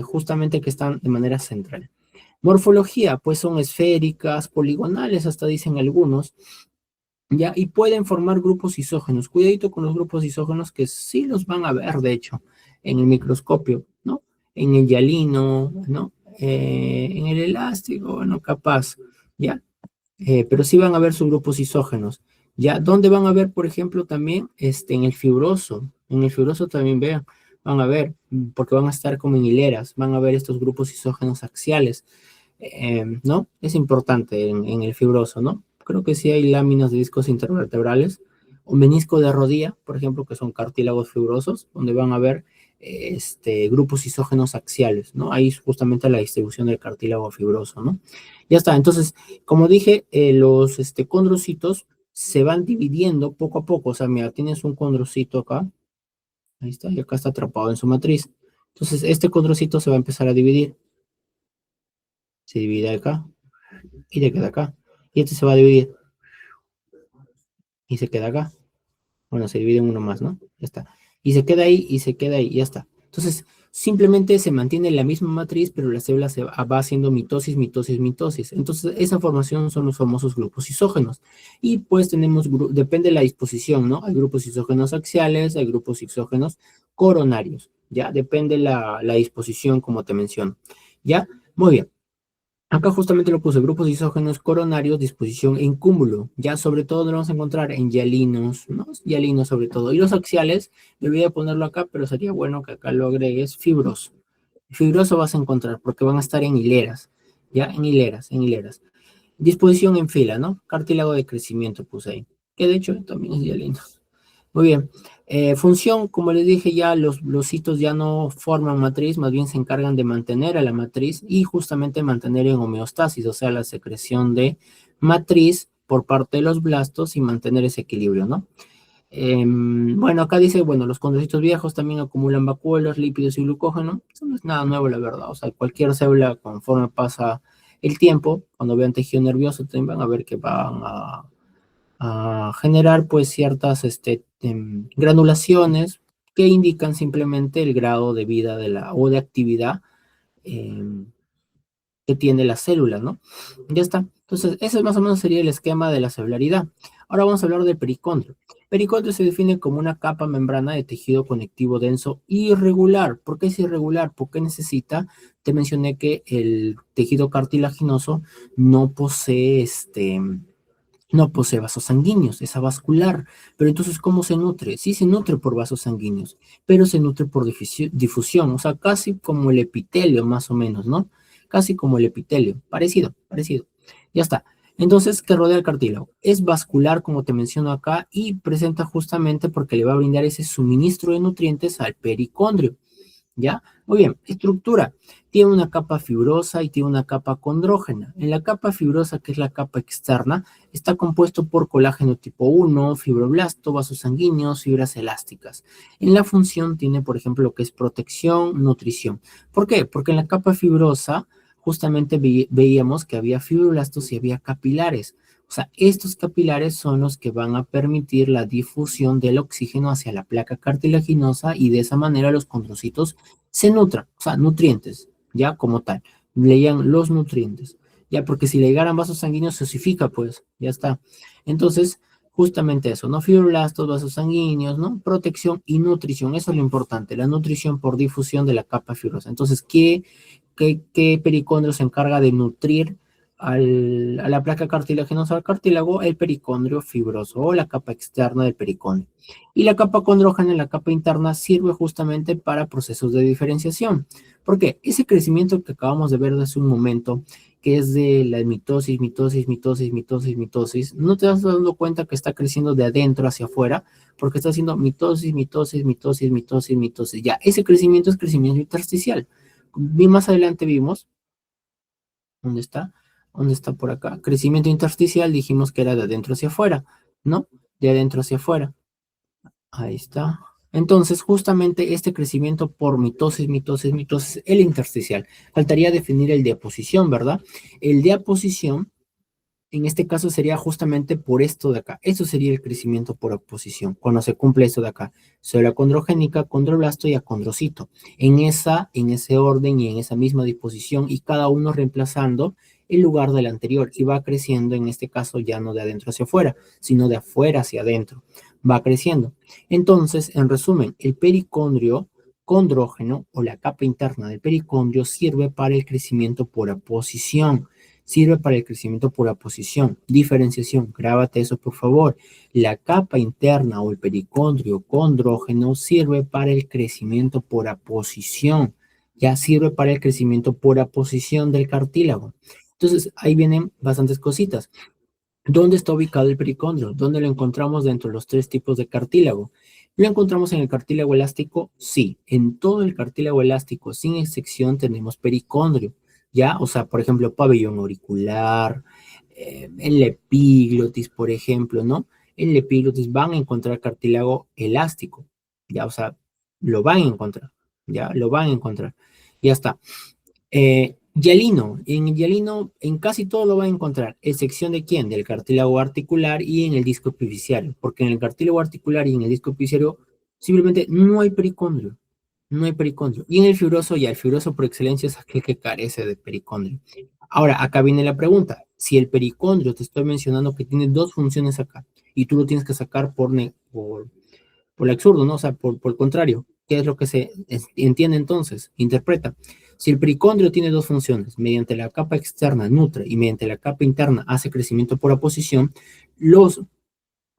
Justamente que están de manera central. Morfología, pues son esféricas, poligonales, hasta dicen algunos, ¿ya? Y pueden formar grupos isógenos. Cuidadito con los grupos isógenos que sí los van a ver, de hecho, en el microscopio, ¿no? En el hialino, ¿no? En el elástico, bueno, capaz, ¿ya? Pero sí van a ver sus grupos isógenos, ¿ya? ¿Dónde van a ver, por ejemplo, también en el fibroso? En el fibroso también vean, van a ver, porque van a estar como en hileras, van a ver estos grupos isógenos axiales, ¿no? Es importante en el fibroso, ¿no? Creo que sí hay láminas de discos intervertebrales o menisco de rodilla, por ejemplo, que son cartílagos fibrosos, donde van a ver grupos isógenos axiales, ¿no? Ahí es justamente la distribución del cartílago fibroso, ¿no? Ya está, entonces, como dije, los condrocitos se van dividiendo poco a poco, o sea, mira, tienes un condrocito acá, ahí está, y acá está atrapado en su matriz. Entonces, este condrocito se va a empezar a dividir, se divide acá, y te queda acá. Y este se va a dividir y se queda acá. Bueno, se divide en uno más, ¿no? Ya está. Y se queda ahí y se queda ahí, ya está. Entonces, simplemente se mantiene la misma matriz, pero la célula va haciendo mitosis, mitosis, mitosis. Entonces, esa formación son los famosos grupos isógenos. Y pues tenemos, depende de la disposición, ¿no? Hay grupos isógenos axiales, hay grupos isógenos coronarios, ¿ya? Depende la disposición, como te menciono. ¿Ya? Muy bien. Acá justamente lo puse, grupos isógenos coronarios, disposición en cúmulo. Ya sobre todo lo vamos a encontrar en hialinos, ¿no? Hialinos sobre todo. Y los axiales, me olvidé ponerlo acá, pero sería bueno que acá lo agregues, fibroso. Fibroso vas a encontrar porque van a estar en hileras, ¿ya? En hileras, en hileras. Disposición en fila, ¿no? Cartílago de crecimiento puse ahí, que de hecho también es hialino. Muy bien. Función, como les dije ya, los hitos ya no forman matriz, más bien se encargan de mantener a la matriz y justamente mantener en homeostasis, o sea, la secreción de matriz por parte de los blastos y mantener ese equilibrio, ¿no? Bueno, acá dice, bueno, los condrocitos viejos también acumulan vacuolas, lípidos y glucógeno. Eso no es nada nuevo, la verdad. O sea, cualquier célula, conforme pasa el tiempo, cuando vean tejido nervioso, también van a ver que van a generar pues ciertas granulaciones que indican simplemente el grado de vida o de actividad em, que tiene la célula, ¿no? Ya está. Entonces, ese más o menos sería el esquema de la celularidad. Ahora vamos a hablar del pericondrio. Pericondrio se define como una capa membrana de tejido conectivo denso irregular. ¿Por qué es irregular? Porque necesita, te mencioné que el tejido cartilaginoso no posee no posee vasos sanguíneos, es avascular. Pero entonces, ¿cómo se nutre? Sí se nutre por vasos sanguíneos, pero se nutre por difusión, o sea, casi como el epitelio, más o menos, ¿no? Casi como el epitelio, parecido, parecido. Ya está. Entonces, ¿qué rodea el cartílago? Es vascular, como te menciono acá, y presenta justamente porque le va a brindar ese suministro de nutrientes al pericondrio. ¿Ya? Muy bien, estructura. Tiene una capa fibrosa y tiene una capa condrógena. En la capa fibrosa, que es la capa externa, está compuesto por colágeno tipo 1, fibroblasto, vasos sanguíneos, fibras elásticas. En la función tiene, por ejemplo, lo que es protección, nutrición. ¿Por qué? Porque en la capa fibrosa justamente veíamos que había fibroblastos y había capilares. O sea, estos capilares son los que van a permitir la difusión del oxígeno hacia la placa cartilaginosa y de esa manera los condrocitos se nutran, o sea, nutrientes, ya como tal. Leían los nutrientes, ya porque si le llegaran vasos sanguíneos se osifica, pues, ya está. Entonces, justamente eso, ¿no? Fibroblastos, vasos sanguíneos, ¿no? Protección y nutrición, eso es lo importante, la nutrición por difusión de la capa fibrosa. Entonces, ¿qué pericondrio se encarga de nutrir a la placa cartilaginosa al cartílago? El pericondrio fibroso o la capa externa del pericondrio. Y la capa condrógena, la capa interna, sirve justamente para procesos de diferenciación. ¿Por qué? Ese crecimiento que acabamos de ver hace un momento, que es de la mitosis, mitosis, mitosis, mitosis, mitosis, no te vas dando cuenta que está creciendo de adentro hacia afuera, porque está haciendo mitosis, mitosis, mitosis, mitosis, mitosis. Ya, ese crecimiento es crecimiento intersticial. Y más adelante vimos, ¿dónde está? ¿Dónde está por acá? Crecimiento intersticial, dijimos que era de adentro hacia afuera, ¿no? De adentro hacia afuera. Ahí está. Entonces, justamente este crecimiento por mitosis, mitosis, mitosis, el intersticial. Faltaría definir el de aposición, ¿verdad? El de aposición, en este caso, sería justamente por esto de acá. Eso sería el crecimiento por oposición, cuando se cumple esto de acá. Célula condrogénica, condroblasto y acondrocito. En ese orden y en esa misma disposición, y cada uno reemplazando el lugar del anterior. Y va creciendo, en este caso, ya no de adentro hacia afuera, sino de afuera hacia adentro. Va creciendo. Entonces, en resumen, el pericondrio condrógeno o la capa interna del pericondrio sirve para el crecimiento por aposición. Sirve para el crecimiento por aposición, diferenciación. Grábate eso, por favor. La capa interna o el pericondrio condrógeno sirve para el crecimiento por aposición. Ya sirve para el crecimiento por aposición del cartílago. Entonces, ahí vienen bastantes cositas. ¿Dónde está ubicado el pericondrio? ¿Dónde lo encontramos dentro de los tres tipos de cartílago? ¿Lo encontramos en el cartílago elástico? Sí, en todo el cartílago elástico, sin excepción, tenemos pericondrio, ¿ya? O sea, por ejemplo, pabellón auricular, el epiglotis, por ejemplo, ¿no? En el epiglotis van a encontrar cartílago elástico, ¿ya? O sea, lo van a encontrar, ¿ya? Lo van a encontrar. Ya está. Hialino, en hialino en casi todo lo va a encontrar, excepción de quién, del cartílago articular y en el disco epifisiario, porque en el cartílago articular y en el disco epifisiario simplemente no hay pericondrio, no hay pericondrio. Y en el fibroso ya, el fibroso por excelencia es aquel que carece de pericondrio. Ahora, acá viene la pregunta, si el pericondrio te estoy mencionando que tiene dos funciones acá, y tú lo tienes que sacar por el absurdo, ¿no? O sea, por el contrario, ¿qué es lo que se entiende entonces? Interpreta. Si el pericondrio tiene dos funciones, mediante la capa externa nutre y mediante la capa interna hace crecimiento por aposición, los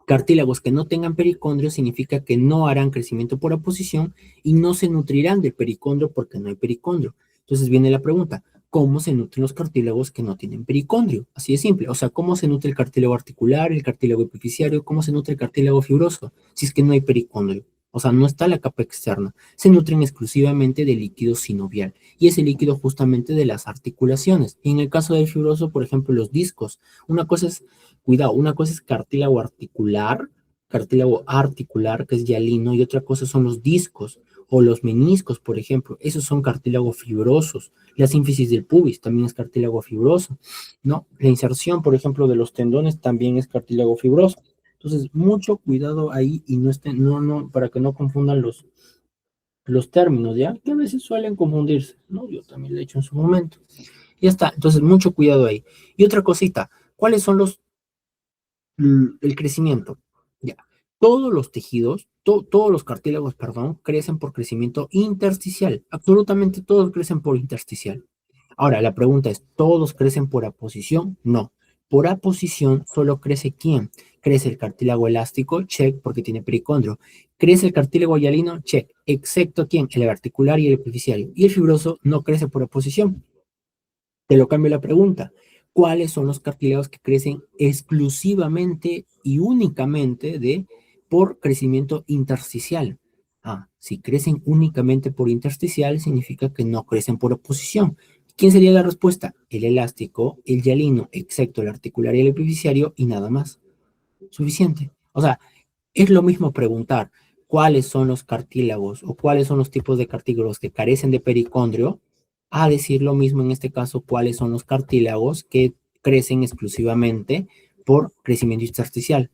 cartílagos que no tengan pericondrio significa que no harán crecimiento por aposición y no se nutrirán del pericondrio porque no hay pericondrio. Entonces viene la pregunta, ¿cómo se nutren los cartílagos que no tienen pericondrio? Así de simple, o sea, ¿cómo se nutre el cartílago articular, el cartílago epifisiario, cómo se nutre el cartílago fibroso si es que no hay pericondrio? O sea, no está la capa externa. Se nutren exclusivamente de líquido sinovial y ese líquido justamente de las articulaciones. En el caso del fibroso, por ejemplo, los discos. Una cosa es Cuidado, una cosa es cartílago articular, que es hialino, y otra cosa son los discos o los meniscos, por ejemplo. Esos son cartílagos fibrosos. La sínfisis del pubis también es cartílago fibroso, ¿no? La inserción, por ejemplo, de los tendones también es cartílago fibroso. Entonces, mucho cuidado ahí y para que no confundan los términos, ¿ya? Que a veces suelen confundirse, ¿no? Yo también lo he hecho en su momento. Ya está, entonces mucho cuidado ahí. Y otra cosita, ¿cuáles son el crecimiento? Ya, todos los tejidos, todos los cartílagos, perdón, crecen por crecimiento intersticial. Absolutamente todos crecen por intersticial. Ahora, la pregunta es, ¿todos crecen por aposición? No. Por aposición solo crece ¿quién? Crece el cartílago elástico, check, porque tiene pericondrio. Crece el cartílago hialino, check, excepto ¿quién? El articular y el epifisiario. Y el fibroso no crece por aposición. Te lo cambio la pregunta. ¿Cuáles son los cartílagos que crecen exclusivamente y únicamente por crecimiento intersticial? Si crecen únicamente por intersticial, significa que no crecen por oposición. ¿Quién sería la respuesta? El elástico, el hialino, excepto el articular y el epifisiario, y nada más. Suficiente. O sea, es lo mismo preguntar cuáles son los cartílagos o cuáles son los tipos de cartílagos que carecen de pericondrio, a decir lo mismo en este caso, cuáles son los cartílagos que crecen exclusivamente por crecimiento intersticial.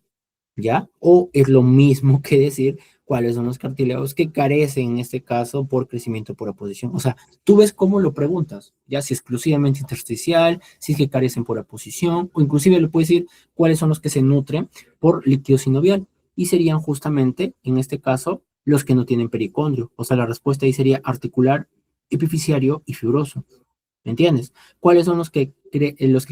¿Ya? O es lo mismo que decir cuáles son los cartílagos que carecen en este caso por crecimiento por oposición. O sea, tú ves cómo lo preguntas, ya si exclusivamente intersticial, si es que carecen por oposición, o inclusive le puedes decir cuáles son los que se nutren por líquido sinovial, y serían justamente, en este caso, los que no tienen pericondrio. O sea, la respuesta ahí sería articular, epifisiario y fibroso. ¿Me entiendes? ¿Cuáles son los que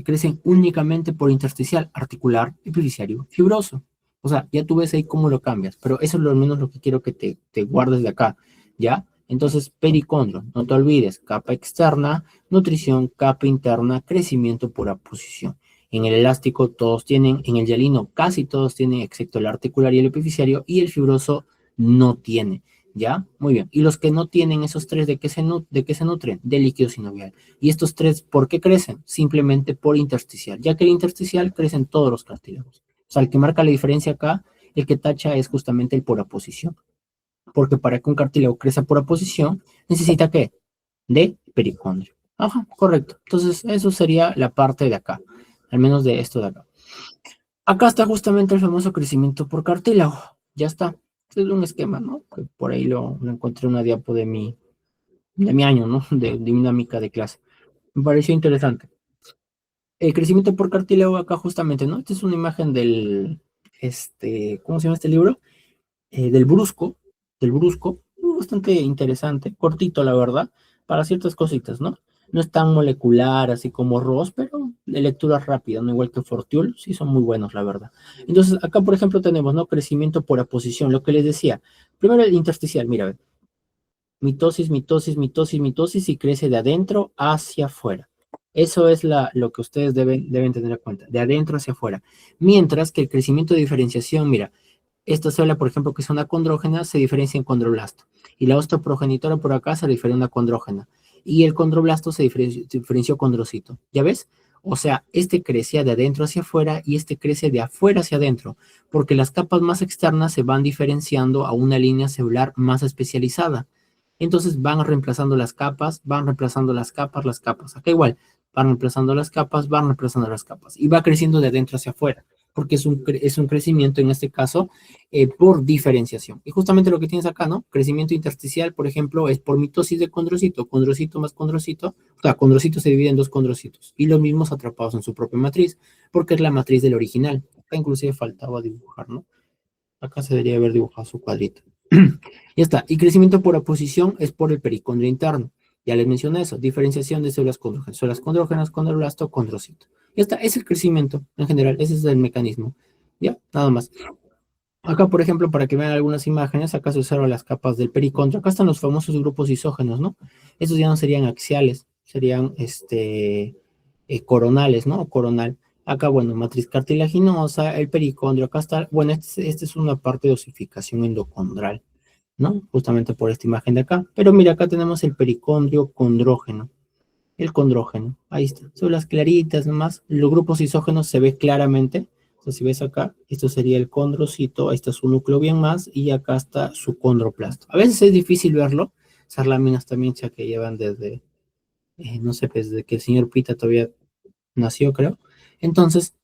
crecen únicamente por intersticial, articular, epifisiario, fibroso? O sea, ya tú ves ahí cómo lo cambias, pero eso es lo menos lo que quiero que te guardes de acá, ¿ya? Entonces, pericondrio, no te olvides, capa externa, nutrición, capa interna, crecimiento por aposición. En el elástico todos tienen, en el hialino casi todos tienen, excepto el articular y el epifisiario, y el fibroso no tiene, ¿ya? Muy bien. Y los que no tienen esos tres, ¿de qué se nutren? De líquido sinovial. Y estos tres, ¿por qué crecen? Simplemente por intersticial, ya que el intersticial crecen todos los cartílagos. O sea, el que marca la diferencia acá, el que tacha es justamente el por aposición. Porque para que un cartílago crezca por aposición, necesita ¿qué? De pericondrio. Ajá, correcto. Entonces, eso sería la parte de acá, al menos de esto de acá. Acá está justamente el famoso crecimiento por cartílago. Ya está. Este es un esquema, ¿no? Que por ahí lo encontré en una diapo de mi año, ¿no? De dinámica de clase. Me pareció interesante. El crecimiento por cartílago acá justamente, ¿no? Esta es una imagen ¿cómo se llama este libro? Del Brusco, bastante interesante, cortito la verdad, para ciertas cositas, ¿no? No es tan molecular así como Ross, pero de lectura rápida, no igual que Fortiul, sí son muy buenos, la verdad. Entonces, acá, por ejemplo, tenemos, ¿no? Crecimiento por aposición, lo que les decía. Primero el intersticial, mira, mitosis, mitosis, mitosis, mitosis y crece de adentro hacia afuera. Eso es lo que ustedes deben tener en cuenta, de adentro hacia afuera. Mientras que el crecimiento de diferenciación, mira, esta célula, por ejemplo, que es una condrógena, se diferencia en condroblasto. Y la osteoprogenitora por acá se refiere a una condrógena. Y el condroblasto se diferenció condrocito. ¿Ya ves? O sea, este crecía de adentro hacia afuera y este crece de afuera hacia adentro, porque las capas más externas se van diferenciando a una línea celular más especializada. Entonces van reemplazando las capas, van reemplazando las capas. Acá igual, van reemplazando las capas, van reemplazando las capas. Y va creciendo de adentro hacia afuera, porque es un crecimiento en este caso por diferenciación. Y justamente lo que tienes acá, ¿no? Crecimiento intersticial, por ejemplo, es por mitosis de condrocito, condrocito más condrocito, o sea, condrocito se divide en dos condrocitos, y los mismos atrapados en su propia matriz, porque es la matriz del original. Acá inclusive faltaba dibujar, ¿no? Acá se debería haber dibujado su cuadrito. Ya está. Y crecimiento por oposición es por el pericondrio interno. Ya les mencioné eso. Diferenciación de células condrógenas, condroblasto, condrocito. Ya está. Es el crecimiento en general. Ese es el mecanismo. Ya, nada más. Acá, por ejemplo, para que vean algunas imágenes, acá se observan las capas del pericondrio. Acá están los famosos grupos isógenos, ¿no? Estos ya no serían axiales, serían coronales, ¿no? O coronal. Acá, bueno, matriz cartilaginosa, el pericondrio, acá está, bueno, esta es una parte de osificación endocondral, ¿no? Justamente por esta imagen de acá. Pero mira, acá tenemos el pericondrio condrógeno, el condrógeno, ahí está, son las claritas nomás, los grupos isógenos se ve claramente, o sea, si ves acá, esto sería el condrocito, ahí está su núcleo bien más, y acá está su condroplasto. A veces es difícil verlo, esas láminas también ya que llevan desde, no sé, pues, desde que el señor Pita todavía nació, creo. Entonces,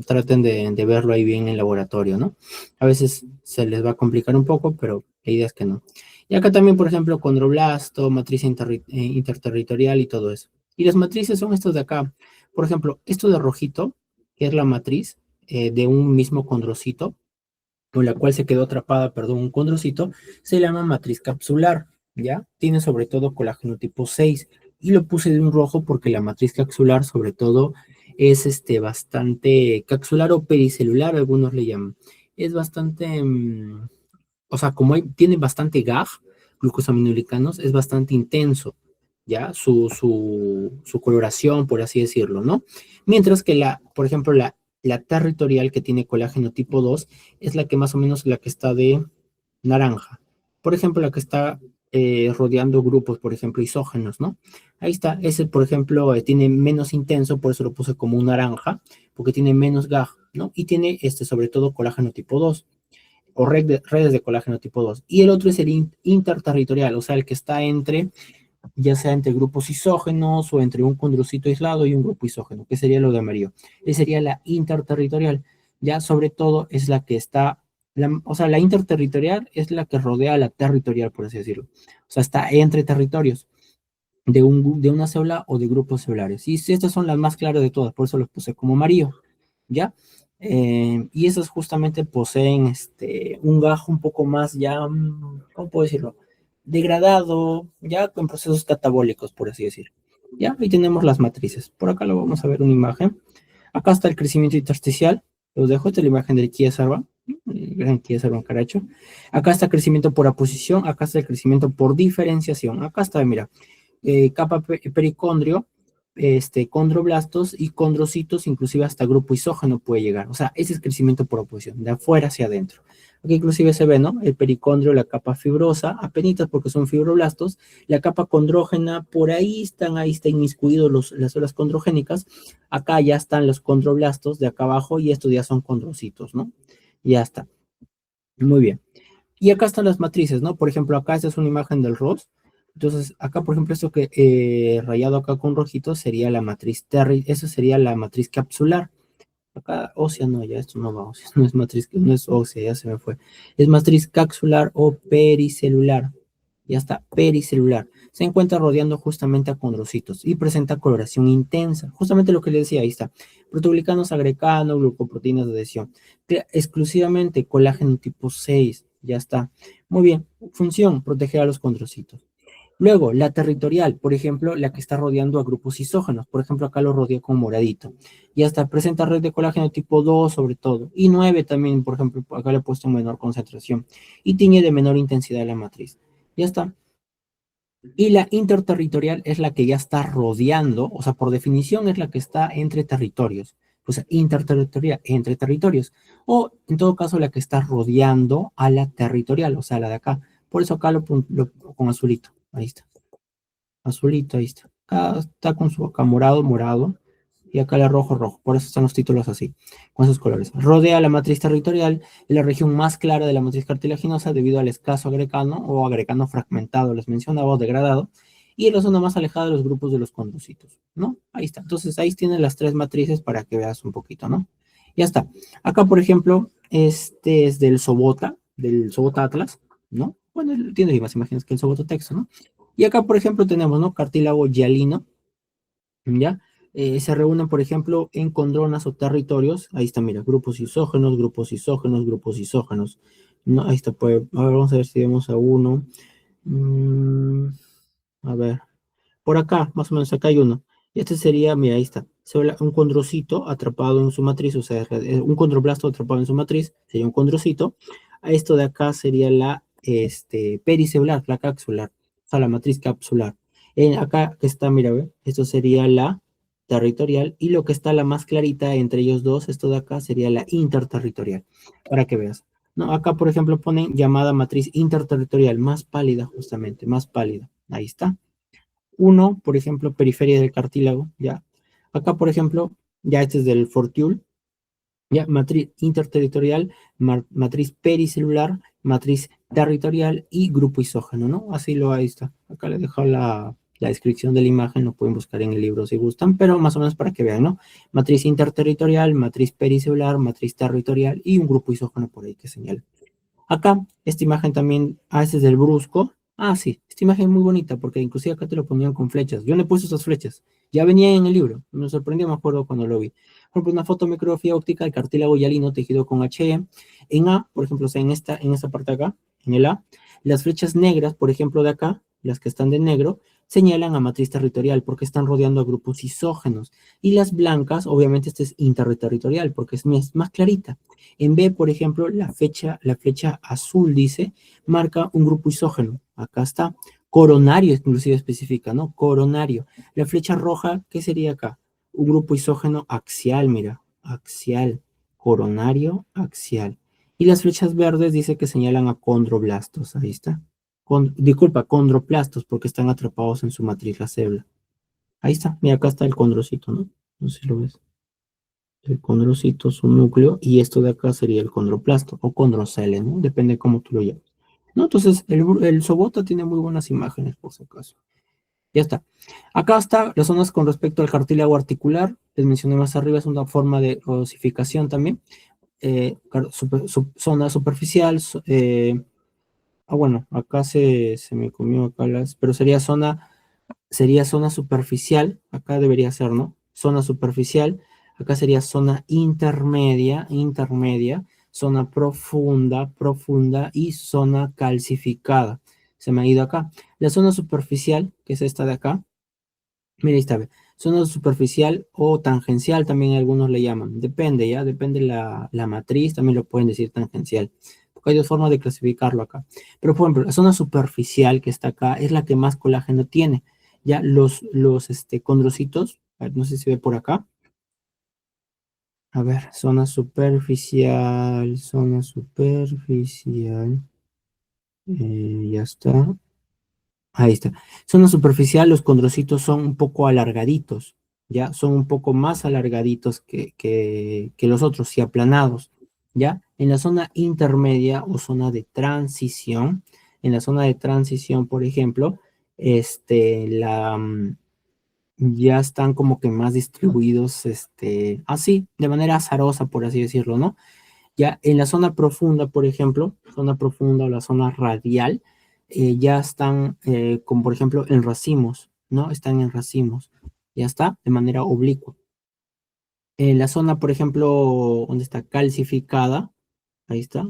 traten de verlo ahí bien en laboratorio, ¿no? A veces se les va a complicar un poco, pero la idea es que no. Y acá también, por ejemplo, condroblasto, matriz interterritorial y todo eso. Y las matrices son estos de acá. Por ejemplo, esto de rojito, que es la matriz de un mismo condrocito, con la cual se quedó atrapada, perdón, un condrocito, se llama matriz capsular, ¿ya? Tiene sobre todo colágeno tipo 6 y lo puse de un rojo porque la matriz capsular sobre todo es bastante capsular o pericelular, algunos le llaman. Es bastante, o sea, como tiene bastante GAG, glucosaminoglicanos, es bastante intenso, ¿ya? Su coloración, por así decirlo, ¿no? Mientras que por ejemplo, la territorial que tiene colágeno tipo 2 es la que más o menos la que está de naranja, Por ejemplo, la que está rodeando grupos, por ejemplo, isógenos, ¿no? Ahí está, ese, por ejemplo, tiene menos intenso, por eso lo puse como un naranja, porque tiene menos GAG, ¿no? Y tiene, sobre todo, colágeno tipo 2 o redes de colágeno tipo 2. Y el otro es el interterritorial, o sea, el que está entre, ya sea entre grupos isógenos o entre un condrocito aislado y un grupo isógeno, que sería lo de amarillo. Esa sería la interterritorial. Ya sobre todo es la que está, o sea, la interterritorial es la que rodea a la territorial, por así decirlo. O sea, está entre territorios de una célula o de grupos celulares. Y estas son las más claras de todas, por eso los puse como amarillo, ¿ya? Y esas justamente poseen un gajo un poco más ya, ¿cómo puedo decirlo? Degradado, ya con procesos catabólicos, por así decir. Ya, ahí tenemos las matrices. Por acá lo vamos a ver una imagen. Acá está el crecimiento intersticial. Los dejo, esta es la imagen del Kia Sarva, el gran Kia Sarva Caracho. Acá está el crecimiento por aposición, acá está el crecimiento por diferenciación. Acá está, mira, capa pericondrio, condroblastos y condrocitos, inclusive hasta grupo isógeno puede llegar. O sea, ese es crecimiento por oposición, de afuera hacia adentro. Aquí inclusive se ve, ¿no? El pericondrio, la capa fibrosa, apenitas porque son fibroblastos, la capa condrógena, por ahí están inmiscuidos las células condrogénicas, acá ya están los condroblastos de acá abajo y estos ya son condrocitos, ¿no? Ya está. Muy bien. Y acá están las matrices, ¿no? Por ejemplo, acá esta es una imagen del ROS. Entonces, acá, por ejemplo, esto que rayado acá con rojito sería la matriz Terry, eso sería la matriz capsular. Acá, ósea, no, ya esto no va, ósea, no es matriz, no es ósea, ya se me fue. Es matriz capsular o pericelular. Ya está, pericelular. Se encuentra rodeando justamente a condrocitos y presenta coloración intensa. Justamente lo que le decía, ahí está. Proteoglicanos agreganos, glucoproteínas de adhesión. Exclusivamente colágeno tipo 6. Ya está. Muy bien. Función, proteger a los condrocitos. Luego, la territorial, por ejemplo, la que está rodeando a grupos isógenos. Por ejemplo, acá lo rodea con moradito. Y hasta presenta red de colágeno tipo 2 sobre todo. Y 9 también, por ejemplo, acá le he puesto menor concentración. Y tiñe de menor intensidad la matriz. Ya está. Y la interterritorial es la que ya está rodeando, o sea, por definición es la que está entre territorios. O sea, interterritorial, entre territorios. O, en todo caso, la que está rodeando a la territorial, o sea, la de acá. Por eso acá lo con azulito. Ahí está. Azulito, ahí está. Acá está con su acá morado, morado. Y acá la rojo, rojo. Por eso están los títulos así, con esos colores. Rodea la matriz territorial en la región más clara de la matriz cartilaginosa debido al escaso agrecano o agrecano fragmentado, les mencionaba, o degradado. Y en la zona más alejada de los grupos de los condrocitos, ¿no? Ahí está. Entonces, ahí tienen las tres matrices para que veas un poquito, ¿no? Ya está. Acá, por ejemplo, este es del Sobota Atlas, ¿no? Bueno, tiene más imágenes que el Sobota Texto, ¿no? Y acá, por ejemplo, tenemos, ¿no? Cartílago hialino, ¿ya? Se reúnen, por ejemplo, en condronas o territorios. Ahí está, mira, grupos isógenos, grupos isógenos, grupos isógenos. No, ahí está, pues, a ver, vamos a ver si vemos a uno. A ver, por acá, más o menos, acá hay uno. Y este sería, mira, ahí está. Un condrocito atrapado en su matriz, o sea, un condroblasto atrapado en su matriz, sería un condrocito. A esto de acá sería la pericelular, la capsular, o sea, la matriz capsular. Acá que está, mira, ¿ve? Esto sería la territorial, y lo que está la más clarita entre ellos dos, esto de acá sería la interterritorial, para que veas. No, acá, por ejemplo, ponen llamada matriz interterritorial, más pálida, justamente, más pálida. Ahí está. Uno, por ejemplo, periferia del cartílago, ¿ya? Acá, por ejemplo, ya este es del Fortiul, ¿ya? Matriz interterritorial, matriz pericelular, matriz territorial y grupo isógeno, ¿no? Así ahí está. Acá les dejo la descripción de la imagen, lo pueden buscar en el libro si gustan, pero más o menos para que vean, ¿no? Matriz interterritorial, matriz pericelular, matriz territorial y un grupo isógeno por ahí que señala. Acá, esta imagen también, este es del brusco. Ah, sí, esta imagen es muy bonita porque inclusive acá te lo ponían con flechas. Yo no he puesto esas flechas. Ya venía en el libro. Me sorprendió, me acuerdo cuando lo vi. Por ejemplo, una fotomicrografía óptica del cartílago hialino tejido con HE. En A, por ejemplo, o sea, en esta parte de acá, en el A, las flechas negras, por ejemplo, de acá, las que están de negro, señalan a matriz territorial porque están rodeando a grupos isógenos. Y las blancas, obviamente, esta es interterritorial porque es más clarita. En B, por ejemplo, la flecha azul dice, marca un grupo isógeno. Acá está. Coronario, inclusive especifica, ¿no? Coronario. La flecha roja, ¿qué sería acá? Un grupo isógeno axial, mira. Axial. Coronario, axial. Y las flechas verdes dice que señalan a condroblastos. Ahí está. Disculpa, condroplastos, porque están atrapados en su matriz la célula. Ahí está, mira, acá está el condrocito, ¿no? No sé si lo ves. El condrocito, su núcleo, y esto de acá sería el condroplasto o condrocele, ¿no? Depende de cómo tú lo llames. ¿No? Entonces, el Sobota tiene muy buenas imágenes, por si acaso. Ya está. Acá está las zonas con respecto al cartílago articular. Les mencioné más arriba, es una forma de osificación también. Zona superficial. Bueno, acá se me comió acá pero sería zona superficial. Acá debería ser, ¿no? Zona superficial. Acá sería zona intermedia, zona profunda y zona calcificada. Se me ha ido acá. La zona superficial, que es esta de acá, mira, ahí está, ve. Zona superficial o tangencial también algunos le llaman. Depende, ¿ya? Depende la matriz, también lo pueden decir tangencial. Porque hay dos formas de clasificarlo acá. Pero, por ejemplo, la zona superficial que está acá es la que más colágeno tiene. Ya los condrocitos, a ver, no sé si ve por acá. A ver, zona superficial. Ya está. Ahí está. Zona superficial, los condrocitos son un poco alargaditos, ¿ya? Son un poco más alargaditos que los otros y aplanados, ¿ya? En la zona intermedia o zona de transición, en la zona de transición, por ejemplo, ya están como que más distribuidos, así, de manera azarosa, por así decirlo, ¿no? Ya en la zona profunda, por ejemplo, zona profunda o la zona radial, ya están, como por ejemplo, en racimos, ¿no? Están en racimos. Ya está, de manera oblicua. En la zona, por ejemplo, donde está calcificada, ahí está.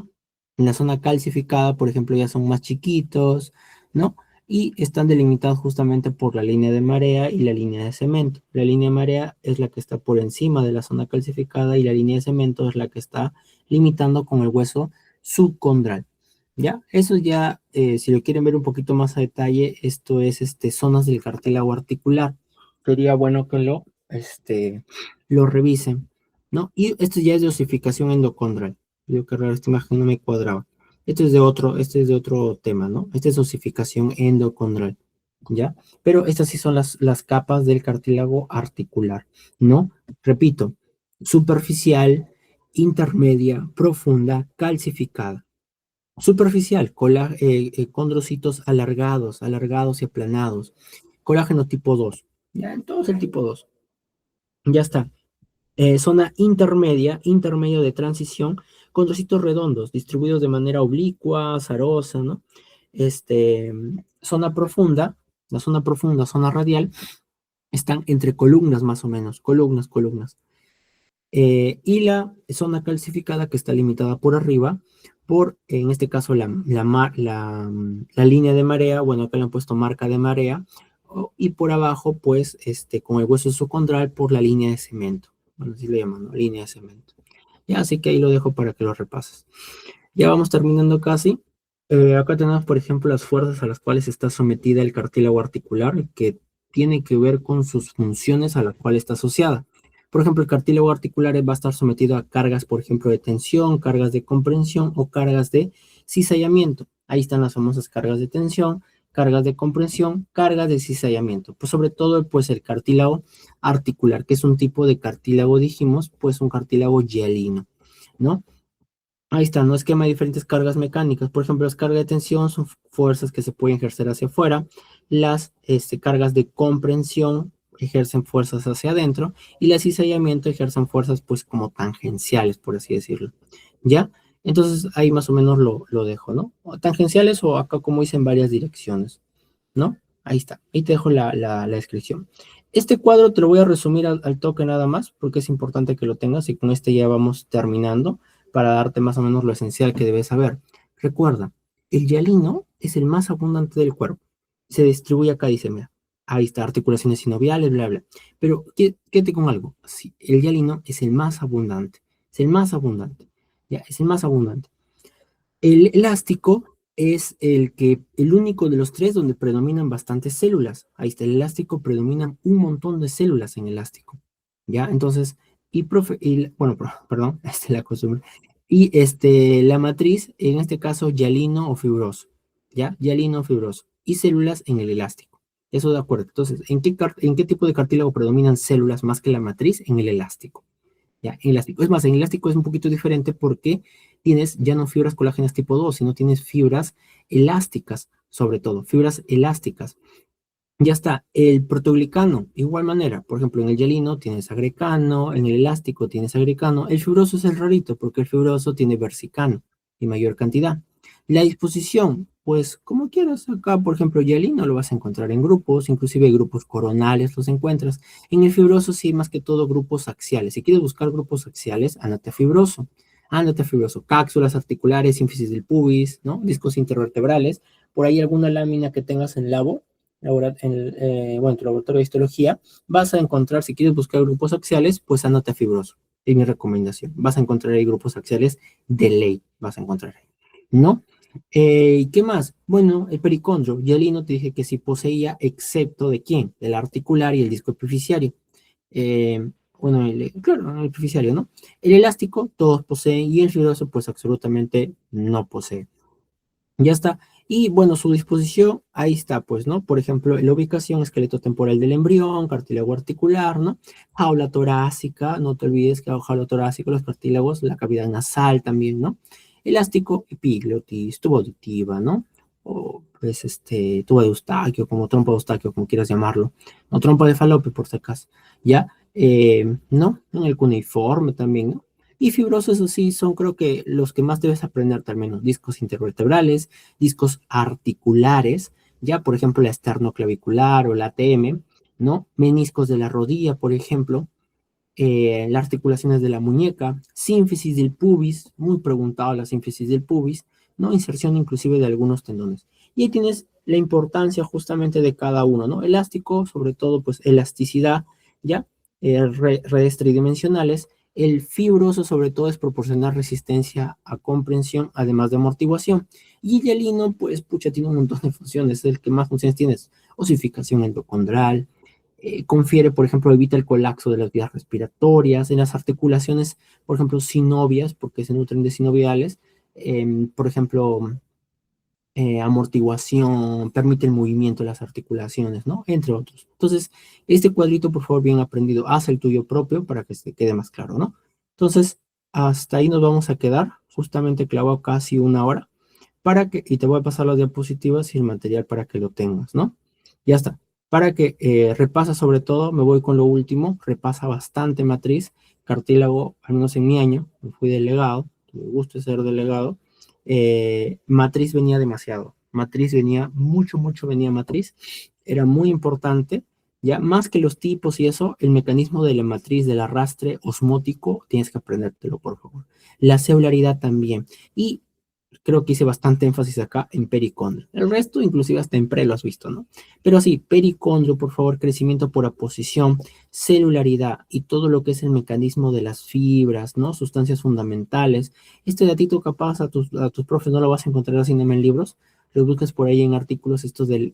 En la zona calcificada, por ejemplo, ya son más chiquitos, ¿no? Y están delimitados justamente por la línea de marea y la línea de cemento. La línea de marea es la que está por encima de la zona calcificada y la línea de cemento es la que está limitando con el hueso subcondral. ¿Ya? Eso ya, si lo quieren ver un poquito más a detalle, esto es zonas del cartílago articular. Sería bueno que lo revisen, ¿no? Y esto ya es de osificación endocondral. Digo que raro, esta imagen no me cuadraba. Este es de otro tema, ¿no? Esta es osificación endocondral, ¿ya? Pero estas sí son las capas del cartílago articular, ¿no? Repito, superficial, intermedia, profunda, calcificada. Superficial, condrocitos alargados y aplanados. Colágeno tipo 2. Ya, entonces el tipo 2. Ya está. Zona intermedia, intermedio de transición, con trocitos redondos, distribuidos de manera oblicua, azarosa, ¿no? Zona profunda, la zona profunda, zona radial, están entre columnas más o menos, columnas. Y la zona calcificada que está limitada por arriba, en este caso, la línea de marea, bueno, acá le han puesto marca de marea, y por abajo, pues, con el hueso subcondral por la línea de cemento. Bueno, así le llaman, ¿no? Línea de cemento. Ya, así que ahí lo dejo para que lo repases. Ya vamos terminando casi. Acá tenemos, por ejemplo, las fuerzas a las cuales está sometida el cartílago articular, que tiene que ver con sus funciones a las cuales está asociada. Por ejemplo, el cartílago articular va a estar sometido a cargas, por ejemplo, de tensión, cargas de comprensión o cargas de cizallamiento. Ahí están las famosas cargas de tensión, cargas de comprensión, cargas de cizallamiento. Pues sobre todo, pues el cartílago articular, que es un tipo de cartílago, dijimos, pues un cartílago hialino, ¿no? Ahí está, no esquema de diferentes cargas mecánicas. Por ejemplo, las cargas de tensión son fuerzas que se pueden ejercer hacia afuera. Las cargas de comprensión ejercen fuerzas hacia adentro. Y las cizallamiento ejercen fuerzas pues como tangenciales, por así decirlo. ¿Ya? Entonces ahí más o menos lo dejo, ¿no? O tangenciales o acá como hice en varias direcciones, ¿no? Ahí está. Ahí te dejo la descripción. Este cuadro te lo voy a resumir al toque nada más, porque es importante que lo tengas y con este ya vamos terminando para darte más o menos lo esencial que debes saber. Recuerda, el hialino es el más abundante del cuerpo. Se distribuye acá, dice, mira, ahí está, articulaciones sinoviales, bla, bla. Pero quédate con algo. Sí, el hialino es el más abundante. Es el más abundante. Ya, es el más abundante. El elástico es el único de los tres donde predominan bastantes células. Ahí está, el elástico predominan un montón de células en elástico. ¿Ya? Entonces, bueno, perdón, la costumbre. Y la matriz, en este caso, hialino o fibroso. ¿ya? Hialino fibroso y células en el elástico. Eso de acuerdo. Entonces, ¿en qué tipo de cartílago predominan células más que la matriz? En el elástico. ¿Ya? En elástico. Es más, en elástico es un poquito diferente porque tienes ya no fibras colágenas tipo 2, sino tienes fibras elásticas, sobre todo, fibras elásticas. Ya está, el protoglicano, igual manera, por ejemplo, en el hialino tienes agrecano, en el elástico tienes agrecano, el fibroso es el rarito porque el fibroso tiene versicano y mayor cantidad. La disposición, pues como quieras, acá por ejemplo hialino lo vas a encontrar en grupos, inclusive grupos coronales los encuentras. En el fibroso sí, más que todo grupos axiales. Si quieres buscar grupos axiales, ándate a fibroso. Ándate a fibroso, cápsulas articulares, sínfisis del pubis, ¿no? Discos intervertebrales, por ahí alguna lámina que tengas en labo bueno, tu laboratorio de histología, vas a encontrar, si quieres buscar grupos axiales, pues anota fibroso. Es mi recomendación. Vas a encontrar ahí grupos axiales de ley, vas a encontrar ahí, ¿no? ¿Qué más? Bueno, el pericondrio. Hialino te dije que sí poseía, excepto de quién? Del articular y el disco epifisiario. Bueno, claro, el epifisiario, ¿no? El elástico, todos poseen, y el fibroso, pues absolutamente no posee. Ya está. Y bueno, su disposición, ahí está, pues, ¿no? Por ejemplo, la ubicación, esqueleto temporal del embrión, cartílago articular, ¿no? Jaula torácica, no te olvides que jaula torácica, los cartílagos, la cavidad nasal también, ¿no? Elástico, epiglotis, tubo auditiva, ¿no? O, pues, tubo de Eustaquio, como trompa de Eustaquio, como quieras llamarlo. O trompa de Falopio, por si acaso, ¿ya? ¿No? En el cuneiforme también, ¿no? Y fibrosos, eso sí, son creo que los que más debes aprenderte al menos. Discos intervertebrales, discos articulares, ya por ejemplo la esternoclavicular o la ATM, ¿no? Meniscos de la rodilla, por ejemplo, las articulaciones de la muñeca, sínfisis del pubis, muy preguntado la sínfisis del pubis, ¿no? Inserción inclusive de algunos tendones. Y ahí tienes la importancia justamente de cada uno, ¿no? Elástico, sobre todo, pues elasticidad, ¿ya? Redes tridimensionales. El fibroso, sobre todo, es proporcionar resistencia a comprensión, además de amortiguación. Y el hialino, pues, pucha, tiene un montón de funciones. Es el que más funciones tiene: osificación endocondral, confiere, por ejemplo, evita el colapso de las vías respiratorias, en las articulaciones, por ejemplo, sinovias, porque se nutren de sinoviales, por ejemplo, amortiguación, permite el movimiento de las articulaciones, ¿no? Entre otros. Entonces, este cuadrito, por favor, bien aprendido, haz el tuyo propio para que se quede más claro, ¿no? Entonces, hasta ahí nos vamos a quedar, justamente clavado casi una hora y te voy a pasar las diapositivas y el material para que lo tengas, ¿no? Ya está. Para que repasa sobre todo, me voy con lo último, repasa bastante matriz, cartílago, al menos en mi año, me fui delegado, me gusta ser delegado, matriz venía demasiado, matriz venía, mucho venía matriz, era muy importante, ya más que los tipos y eso, el mecanismo de la matriz del arrastre osmótico, tienes que aprendértelo, por favor. La celularidad también. Y creo que hice bastante énfasis acá en pericondrio. El resto, inclusive hasta en pre, lo has visto, ¿no? Pero sí, pericondrio, por favor, crecimiento por aposición, celularidad y todo lo que es el mecanismo de las fibras, ¿no? Sustancias fundamentales. Este datito capaz a tus profes no lo vas a encontrar así en libros. Los buscas por ahí en artículos estos del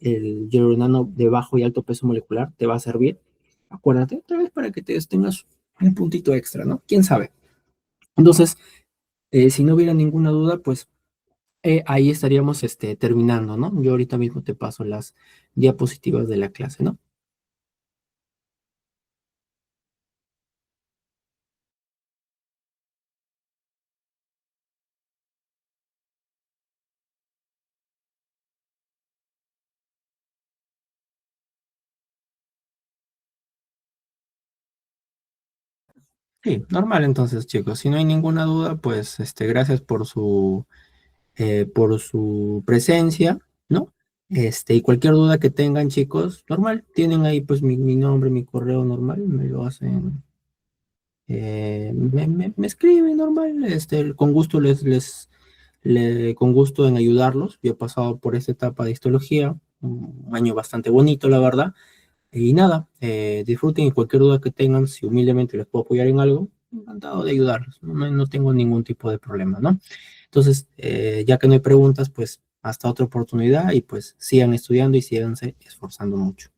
hyaluronano de bajo y alto peso molecular, te va a servir. Acuérdate, otra vez para que tengas un puntito extra, ¿no? ¿Quién sabe? Entonces, si no hubiera ninguna duda, pues ahí estaríamos terminando, ¿no? Yo ahorita mismo te paso las diapositivas de la clase, ¿no? Sí, normal entonces, chicos. Si no hay ninguna duda, pues gracias por su presencia, ¿no? Y cualquier duda que tengan, chicos, normal, tienen ahí pues mi nombre, mi correo normal, me lo hacen, me escriben normal, con gusto con gusto en ayudarlos. Yo he pasado por esta etapa de histología, un año bastante bonito, la verdad. Y nada, disfruten y cualquier duda que tengan, si humildemente les puedo apoyar en algo, encantado de ayudarlos. No tengo ningún tipo de problema, ¿no? Entonces, ya que no hay preguntas, pues hasta otra oportunidad y pues sigan estudiando y síganse esforzando mucho.